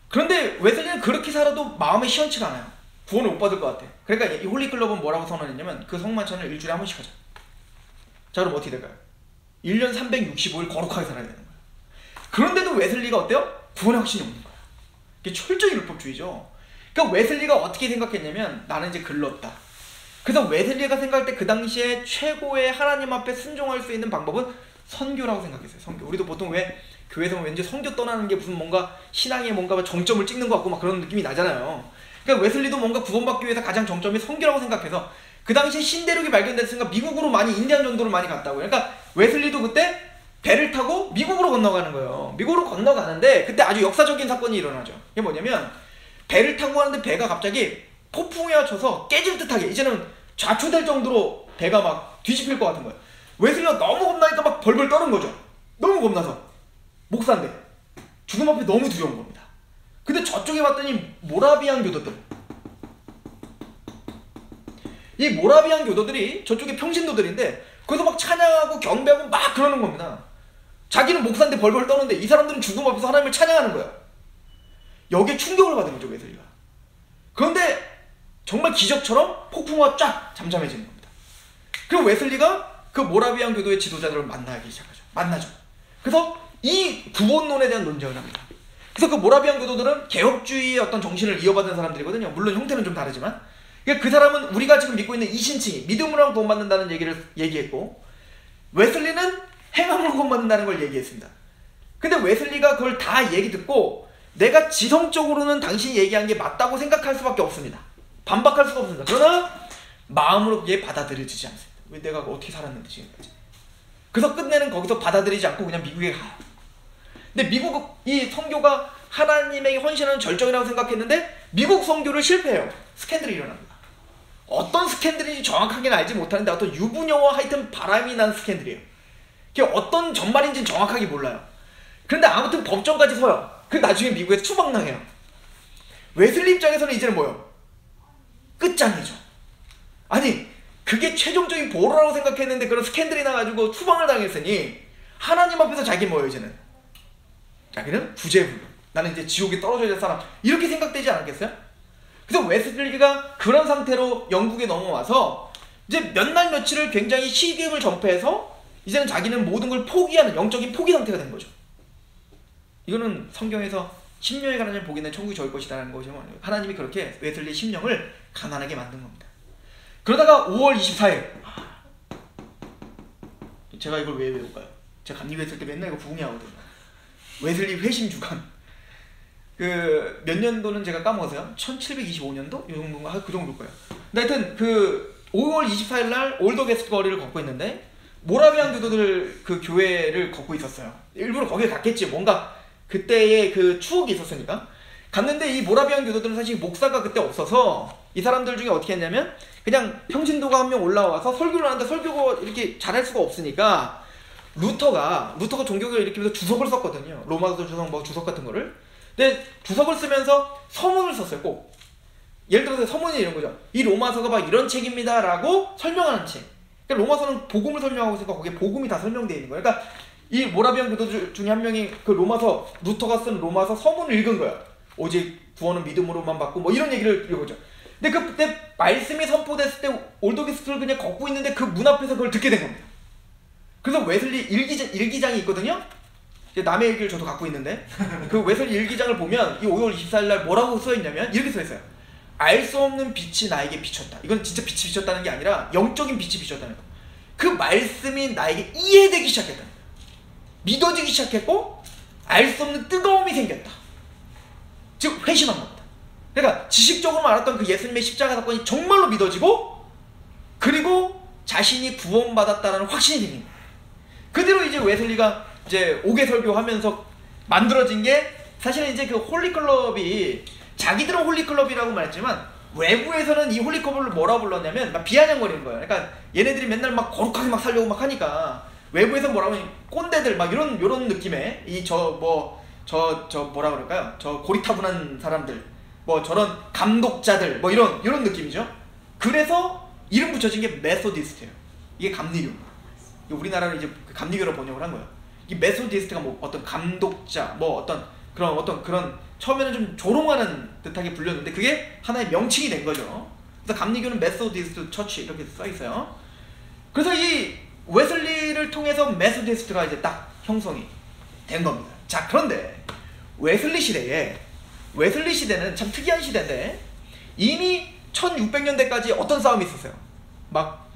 그런데 웨슬리는 그렇게 살아도 마음에 시원치가 않아요. 구원을 못 받을 것 같아. 그러니까 이 홀리클럽은 뭐라고 선언했냐면, 그 성만찬을 일주일에 한 번씩 하자. 자, 그럼 어떻게 될까요? 1년 365일 거룩하게 살아야 되는 거예요. 그런데도 웨슬리가 어때요? 구원의 확신이 없는 거예요. 이게 철저히 율법주의죠. 그러니까 웨슬리가 어떻게 생각했냐면, 나는 이제 글렀다. 그래서 웨슬리가 생각할 때 그 당시에 최고의 하나님 앞에 순종할 수 있는 방법은 선교라고 생각했어요. 선교. 우리도 보통 왜 교회에서 왠지 선교 떠나는 게 무슨 뭔가 신앙에 뭔가 정점을 찍는 것 같고 막 그런 느낌이 나잖아요. 그러니까 웨슬리도 뭔가 구원받기 위해서 가장 정점이 선교라고 생각해서, 그 당시에 신대륙이 발견됐으니까 미국으로 많이, 인디안 정도를 많이 갔다고. 그러니까 웨슬리도 그때 배를 타고 미국으로 건너가는 거예요. 미국으로 건너가는데 그때 아주 역사적인 사건이 일어나죠. 이게 뭐냐면, 배를 타고 가는데 배가 갑자기 폭풍에 맞춰서 깨질 듯하게, 이제는 좌초될 정도로 배가 막 뒤집힐 것 같은 거예요. 웨슬리가 너무 겁나니까 막 벌벌 떠는 거죠. 너무 겁나서. 목사인데 죽음 앞에 너무 두려운 겁니다. 근데 저쪽에 봤더니 모라비안 교도들, 이 모라비안 교도들이 저쪽에 평신도들인데 거기서 막 찬양하고 경배하고 막 그러는 겁니다. 자기는 목사인데 벌벌 떠는데 이 사람들은 죽음 앞에서 하나님을 찬양하는 거야. 여기에 충격을 받은 거죠, 웨슬리가. 그런데 정말 기적처럼 폭풍우가 쫙 잠잠해지는 겁니다. 그리고 웨슬리가 그 모라비안 교도의 지도자들을 만나죠. 그래서 이 구원론에 대한 논쟁을 합니다. 그래서 그 모라비안 교도들은 개혁주의의 어떤 정신을 이어받은 사람들이거든요. 물론 형태는 좀 다르지만. 그러니까 그 사람은 우리가 지금 믿고 있는 이신칭이 믿음으로 구원받는다는 얘기를 얘기했고, 웨슬리는 행함으로 구원받는다는 걸 얘기했습니다. 근데 웨슬리가 그걸 다 얘기 듣고, 내가 지성적으로는 당신이 얘기한 게 맞다고 생각할 수밖에 없습니다. 반박할 수가 없습니다. 그러나 마음으로 그게 받아들여지지 않습니다. 왜 내가 어떻게 살았는데 지금까지. 그래서 끝내는 거기서 받아들이지 않고 그냥 미국에 가요. 근데 미국 이 선교가 하나님에게 헌신하는 절정이라고 생각했는데 미국 선교를 실패해요. 스캔들이 일어납니다. 어떤 스캔들인지 정확하게는 알지 못하는데 어떤 유부녀와 하여튼 바람이 난 스캔들이에요. 그게 어떤 전말인지는 정확하게 몰라요. 그런데 아무튼 법정까지 서요. 그 나중에 미국에서 추방당해요. 웨슬리 입장에서는 이제는 뭐예요? 끝장이죠. 아니, 그게 최종적인 보루라고 생각했는데 그런 스캔들이 나가지고 추방을 당했으니 하나님 앞에서 자기 뭐예요, 이제는? 자기는 구제불능. 나는 이제 지옥에 떨어져야 될 사람. 이렇게 생각되지 않았겠어요? 그래서 웨슬리가 그런 상태로 영국에 넘어와서 이제 몇 날 며칠을 굉장히 시기임을 전폐해서 이제는 자기는 모든 걸 포기하는 영적인 포기 상태가 된 거죠. 이거는 성경에서 심령의 가난을 보기는 천국이 저일 것이라는 것이 하나님이 그렇게 웨슬리의 심령을 가난하게 만든 겁니다. 그러다가 5월 24일 제가 이걸 왜 외울까요? 제가 감리교했을 때 맨날 이거 부흥회하거든요. 웨슬리 회심 주간. 그 몇 년도는 제가 까먹었어요. 1725년도? 이 정도인가? 그 정도일 거예요. 근데 하여튼 그 5월 24일 날 올더게스트 거리를 걷고 있는데 모라비안 교도들 그 교회를 걷고 있었어요. 일부러 거기에 갔겠지. 뭔가 그때의 그 추억이 있었으니까. 갔는데 이 모라비안 교도들은 사실 목사가 그때 없어서 이 사람들 중에 어떻게 했냐면 그냥 평신도가 한 명 올라와서 설교를 하는데 설교가 이렇게 잘할 수가 없으니까 루터가 종교개혁을 일으키면서 주석을 썼거든요. 로마서 주석, 뭐 주석 같은 거를. 근데 주석을 쓰면서 서문을 썼어요. 꼭 예를 들어서 서문이 이런 거죠. 이 로마서가 막 이런 책입니다 라고 설명하는 책. 그러니까 로마서는 복음을 설명하고 있으니까 거기에 복음이 다 설명되어 있는 거예요. 그러니까 이 모라비안 교도 중에 한 명이 그 로마서, 루터가 쓴 로마서 서문을 읽은 거야. 오직 구원은 믿음으로만 받고 뭐 이런 얘기를 읽어보죠. 근데 그때 말씀이 선포됐을 때 올더기스트를 그냥 걷고 있는데 그 문 앞에서 그걸 듣게 된 겁니다. 그래서 웨슬리 일기장이 있거든요. 남의 일기를 저도 갖고 있는데 그 웨슬리 일기장을 보면 이 5월 24일 날 뭐라고 써있냐면 이렇게 써있어요. 알 수 없는 빛이 나에게 비쳤다. 이건 진짜 빛이 비쳤다는 게 아니라 영적인 빛이 비쳤다는 거예요. 그 말씀이 나에게 이해되기 시작했다. 믿어지기 시작했고 알 수 없는 뜨거움이 생겼다. 즉 회심한 겁니다. 그러니까 지식적으로 알았던 그 예수님의 십자가 사건이 정말로 믿어지고 그리고 자신이 구원받았다는 확신이 생긴 거예요. 그대로 이제 웨슬리가 이제 5개 설교하면서 만들어진 게 사실은 이제 그 홀리클럽이 자기들은 홀리클럽이라고 말했지만 외부에서는 이 홀리클럽을 뭐라 불렀냐면 막 비아냥거리는 거예요. 그러니까 얘네들이 맨날 막 거룩하게 막 살려고 막 하니까 외부에서 뭐라고 하면 꼰대들 막 요런 느낌의 이 뭐라 그럴까요? 저 고리타분한 사람들 뭐 저런 감독자들 뭐 이런 느낌이죠. 그래서 이름 붙여진 게 메소디스트예요. 이게 감리교. 우리나라는 이제 감리교로 번역을 한 거예요. 이 메소디스트가 뭐 어떤 감독자 뭐 어떤 그런 처음에는 좀 조롱하는 듯하게 불렸는데 그게 하나의 명칭이 된 거죠. 그래서 감리교는 메소디스트 처치 이렇게 써 있어요. 그래서 이 웨슬리를 통해서 메소디스트가 이제 딱 형성이 된 겁니다. 자, 그런데 웨슬리 시대는 참 특이한 시대인데 이미 1600년대까지 어떤 싸움이 있었어요. 막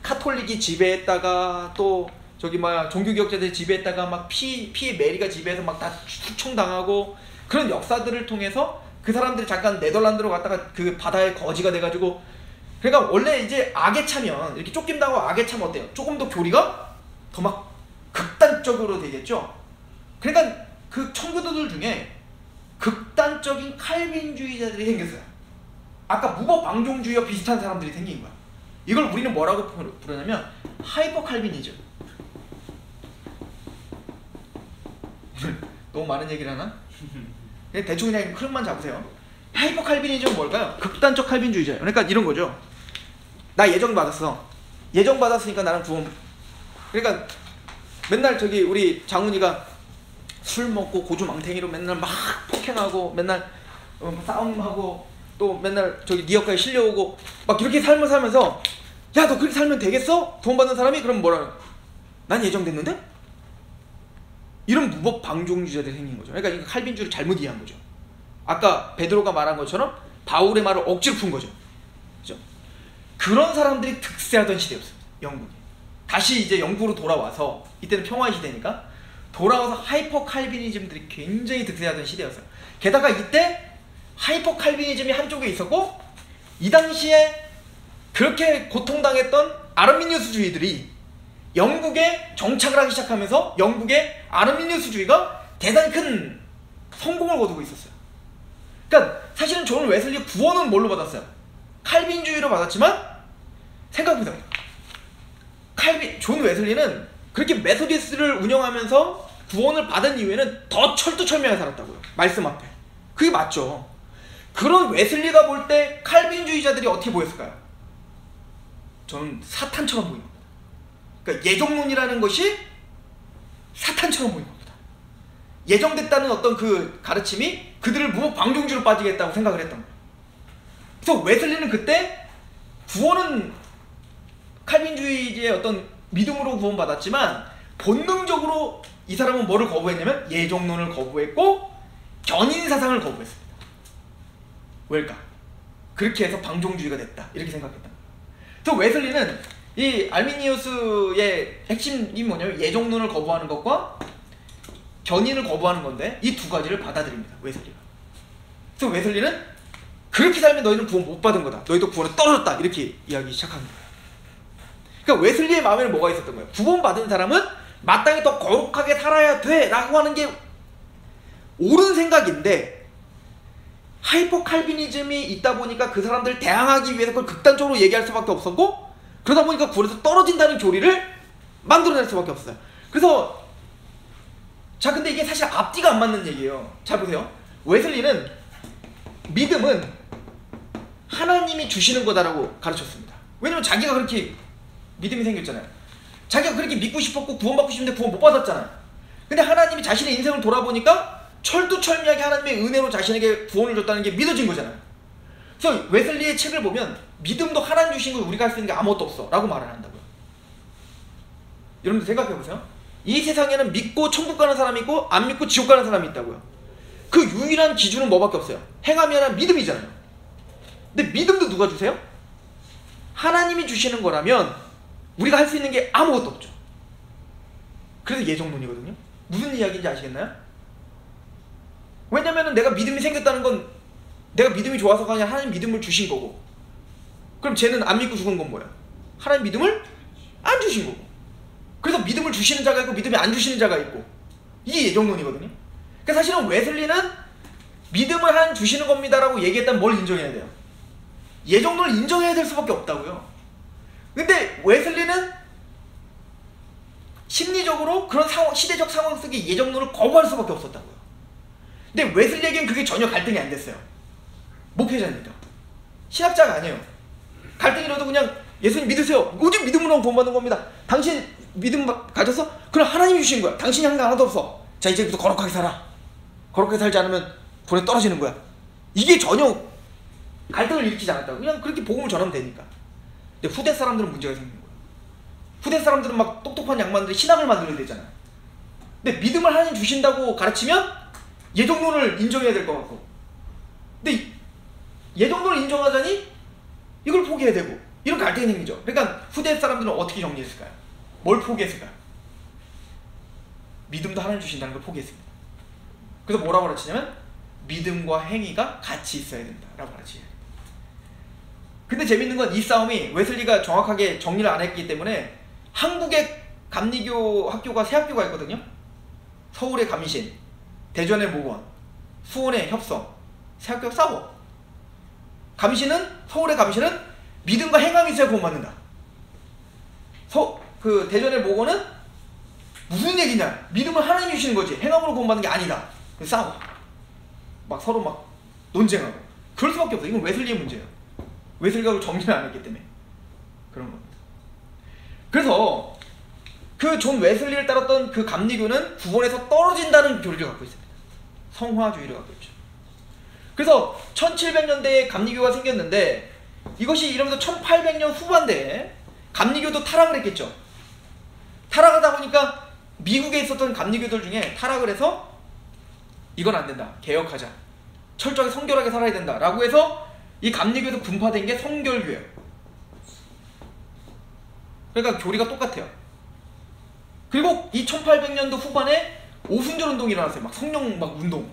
카톨릭이 지배했다가 또 저기 종교개혁자들이 지배했다가 막 피의 메리가 지배해서 막 다 숙청당하고 그런 역사들을 통해서 그 사람들이 잠깐 네덜란드로 갔다가 그 바다의 거지가 돼가지고 그러니까 원래 이제 악에 차면 이렇게 쫓긴다고 악에 차면 어때요? 조금 더 교리가 더 막 극단적으로 되겠죠? 그러니까 그 청교도들 중에 극단적인 칼빈주의자들이 생겼어요. 아까 무법방종주의와 비슷한 사람들이 생긴 거야. 이걸 우리는 뭐라고 부르냐면 하이퍼 칼빈이즘. 너무 많은 얘기를 하나? 대충 그냥 흐름만 잡으세요. 하이퍼 칼빈이즘은 뭘까요? 극단적 칼빈주의자예요. 그러니까 이런 거죠. 나 예정 받았어. 예정 받았으니까 나는 구원. 그러니까 맨날 저기 우리 장훈이가 술 먹고 고주망탱이로 맨날 막 폭행하고 맨날 싸움하고 또 맨날 저기 네 역까지 실려오고 막 이렇게 삶을 살면서 야, 너 그렇게 살면 되겠어? 구원받는 사람이? 그럼 뭐라? 난 예정됐는데? 이런 무법 방종주의자들이 생긴 거죠. 그러니까 이거 칼빈주의를 잘못 이해한 거죠. 아까 베드로가 말한 것처럼 바울의 말을 억지로 푼 거죠. 그죠? 그런 사람들이 득세하던 시대였습니다. 영국이. 다시 이제 영국으로 돌아와서 이때는 평화의 시대니까 돌아와서 하이퍼 칼빈이즘들이 굉장히 득세하던 시대였어요. 게다가 이때 하이퍼 칼빈이즘이 한쪽에 있었고 이 당시에 그렇게 고통당했던 아르미니우스주의들이 영국에 정착을 하기 시작하면서 영국의 아르미니우스주의가 대단히 큰 성공을 거두고 있었어요. 그러니까 사실은 존 웨슬리 구원은 뭘로 받았어요? 칼빈주의로 받았지만 생각보다 존 웨슬리는 그렇게 메소디스트를 운영하면서 구원을 받은 이후에는 더 철두철미하게 살았다고요. 말씀 앞에. 그게 맞죠. 그런 웨슬리가 볼 때 칼빈주의자들이 어떻게 보였을까요? 저는 사탄처럼 보인 겁니다. 그러니까 예정론이라는 것이 사탄처럼 보인 겁니다. 예정됐다는 어떤 그 가르침이 그들을 무법 방종주로 빠지겠다고 생각을 했던 거예요. 그래서 웨슬리는 그때 구원은 칼빈주의의 어떤 믿음으로 구원받았지만 본능적으로 이 사람은 뭐를 거부했냐면 예정론을 거부했고 견인사상을 거부했습니다. 왜일까? 그렇게 해서 방종주의가 됐다 이렇게 생각했다. 또 웨슬리는 이 알미니우스의 핵심이 뭐냐면 예정론을 거부하는 것과 견인을 거부하는 건데 이 두 가지를 받아들입니다. 웨슬리가. 그래서 웨슬리는 그렇게 살면 너희는 구원 못 받은 거다. 너희도 구원에 떨어졌다. 이렇게 이야기 시작한 거예요. 그러니까 웨슬리의 마음에는 뭐가 있었던 거예요? 구원 받은 사람은 마땅히 더 거룩하게 살아야 돼 라고 하는 게 옳은 생각인데 하이퍼 칼비니즘이 있다 보니까 그 사람들을 대항하기 위해서 그걸 극단적으로 얘기할 수밖에 없었고 그러다 보니까 구원에서 떨어진다는 교리를 만들어낼 수밖에 없어요. 그래서 자 근데 이게 사실 앞뒤가 안 맞는 얘기예요. 잘 보세요. 웨슬리는 믿음은 하나님이 주시는 거다라고 가르쳤습니다. 왜냐면 자기가 그렇게 믿음이 생겼잖아요. 자기가 그렇게 믿고 싶었고 구원받고 싶은데 구원 못 받았잖아요. 근데 하나님이 자신의 인생을 돌아보니까 철두철미하게 하나님의 은혜로 자신에게 구원을 줬다는 게 믿어진 거잖아요. 그래서 웨슬리의 책을 보면 믿음도 하나님 주신 거 우리가 할 수 있는 게 아무것도 없어 라고 말을 한다고요. 여러분들 생각해보세요. 이 세상에는 믿고 천국 가는 사람이 있고 안 믿고 지옥 가는 사람이 있다고요. 그 유일한 기준은 뭐밖에 없어요. 행함이 믿음이잖아요. 근데 믿음도 누가 주세요? 하나님이 주시는 거라면 우리가 할 수 있는 게 아무것도 없죠. 그래서 예정론이거든요. 무슨 이야기인지 아시겠나요? 왜냐면은 내가 믿음이 생겼다는 건 내가 믿음이 좋아서가 아니라 하나님 믿음을 주신 거고, 그럼 쟤는 안 믿고 죽은 건 뭐야? 하나님 믿음을 안 주신 거고. 그래서 믿음을 주시는 자가 있고 믿음이 안 주시는 자가 있고, 이게 예정론이거든요. 그러니까 사실은 웨슬리는 믿음을 하나님 주시는 겁니다라고 얘기했다면 뭘 인정해야 돼요? 예정론을 인정해야 될 수밖에 없다고요. 근데 웨슬리는 심리적으로 그런 시대적 상황 속에 예정론을 거부할 수밖에 없었다고요. 근데 웨슬리에겐 그게 전혀 갈등이 안 됐어요. 목회자니까. 신학자가 아니에요. 갈등이라도 그냥 예수님 믿으세요. 오직 믿음으로 구원받는 겁니다. 당신 믿음 가졌어? 그럼 하나님이 주신 거야. 당신이 한 게 하나도 없어. 자, 이제부터 거룩하게 살아. 거룩하게 살지 않으면 불에 떨어지는 거야. 이게 전혀 갈등을 일으키지 않았다고. 그냥 그렇게 복음을 전하면 되니까. 근데 후대 사람들은 문제가 생기는 거야. 후대 사람들은 막 똑똑한 양반들이 신학을 만들어야 되잖아. 근데 믿음을 하나님 주신다고 가르치면 예정론을 인정해야 될 것 같고, 근데 예정론을 인정하자니 이걸 포기해야 되고, 이런 갈등이 생기죠. 그러니까 후대 사람들은 어떻게 정리했을까요? 뭘 포기했을까요? 믿음도 하나님 주신다는 걸 포기했습니다. 그래서 뭐라고 가르치냐면 믿음과 행위가 같이 있어야 된다라고 가르치죠. 근데 재밌는 건 이 싸움이 웨슬리가 정확하게 정리를 안 했기 때문에 한국의 감리교 학교가 세 학교가 있거든요. 서울의 감리신, 대전의 모건, 수원의 협성, 세 학교가 싸워. 서울의 감리신은 믿음과 행함이 있어야 구원받는다. 그 대전의 모건은 무슨 얘기냐? 믿음을 하나님이 주시는 거지 행함으로 구원받는 게 아니다. 싸워. 막 서로 막 논쟁하고. 그럴 수밖에 없어. 이건 웨슬리의 문제예요. 웨슬리가 정리를 안 했기 때문에 그런 겁니다. 그래서 그 존 웨슬리를 따랐던 그 감리교는 구원에서 떨어진다는 교리를 갖고 있습니다. 성화주의를 갖고 있죠. 그래서 1700년대에 감리교가 생겼는데, 이것이 이러면서 1800년 후반대에 감리교도 타락을 했겠죠. 타락하다 보니까 미국에 있었던 감리교들 중에 타락을 해서 이건 안 된다, 개혁하자, 철저하게 성결하게 살아야 된다 라고 해서 이 감리교에서 분파된 게 성결교예요. 그러니까 교리가 똑같아요. 그리고 이 1800년도 후반에 오순절 운동이 일어났어요. 막 성령 막 운동.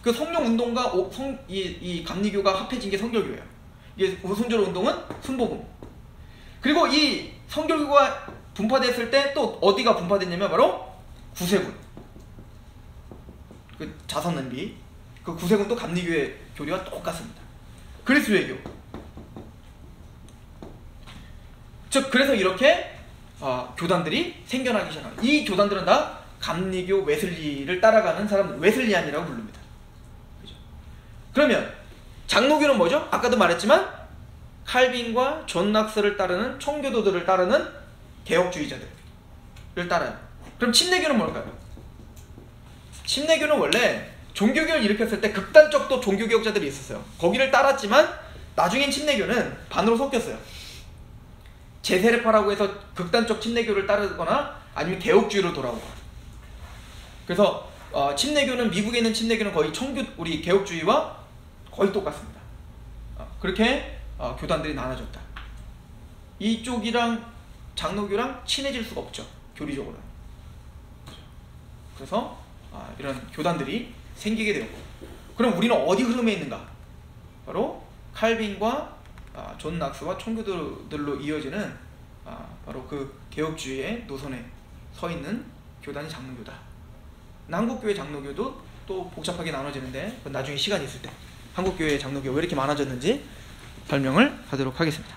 그 성령 운동과 이 감리교가 합해진 게 성결교예요. 이게 오순절 운동은 순복음. 그리고 이 성결교가 분파됐을 때 또 어디가 분파됐냐면 바로 구세군. 그 자선냄비. 그 구세군도 감리교의 교리와 똑같습니다. 그리스도의 교. 즉 그래서 이렇게 교단들이 생겨나기 시작합니다. 이 교단들은 다 감리교 웨슬리를 따라가는 사람들, 웨슬리안이라고 부릅니다. 그죠? 그러면 장로교는 뭐죠? 아까도 말했지만 칼빈과 존 낙스를 따르는 청교도들을 따르는 개혁주의자들을 따라요. 그럼 침례교는 뭘까요? 침례교는 원래 종교개혁을 일으켰을 때 극단적 또 종교개혁자들이 있었어요. 거기를 따랐지만 나중엔 침례교는 반으로 섞였어요. 제세례파라고 해서 극단적 침례교를 따르거나 아니면 개혁주의로 돌아오고. 그래서 침례교는, 미국에 있는 침례교는 거의 우리 개혁주의와 거의 똑같습니다. 그렇게 교단들이 나눠졌다. 이쪽이랑 장로교랑 친해질 수가 없죠, 교리적으로. 그래서 이런 교단들이 생기게 되고, 그럼 우리는 어디 흐름에 있는가? 바로 칼빈과 존 낙스와 청교도들로 이어지는 바로 그 개혁주의의 노선에 서 있는 교단이 장로교다. 한국교회 장로교도 또 복잡하게 나눠지는데 나중에 시간이 있을 때 한국교회 장로교가 왜 이렇게 많아졌는지 설명을 하도록 하겠습니다.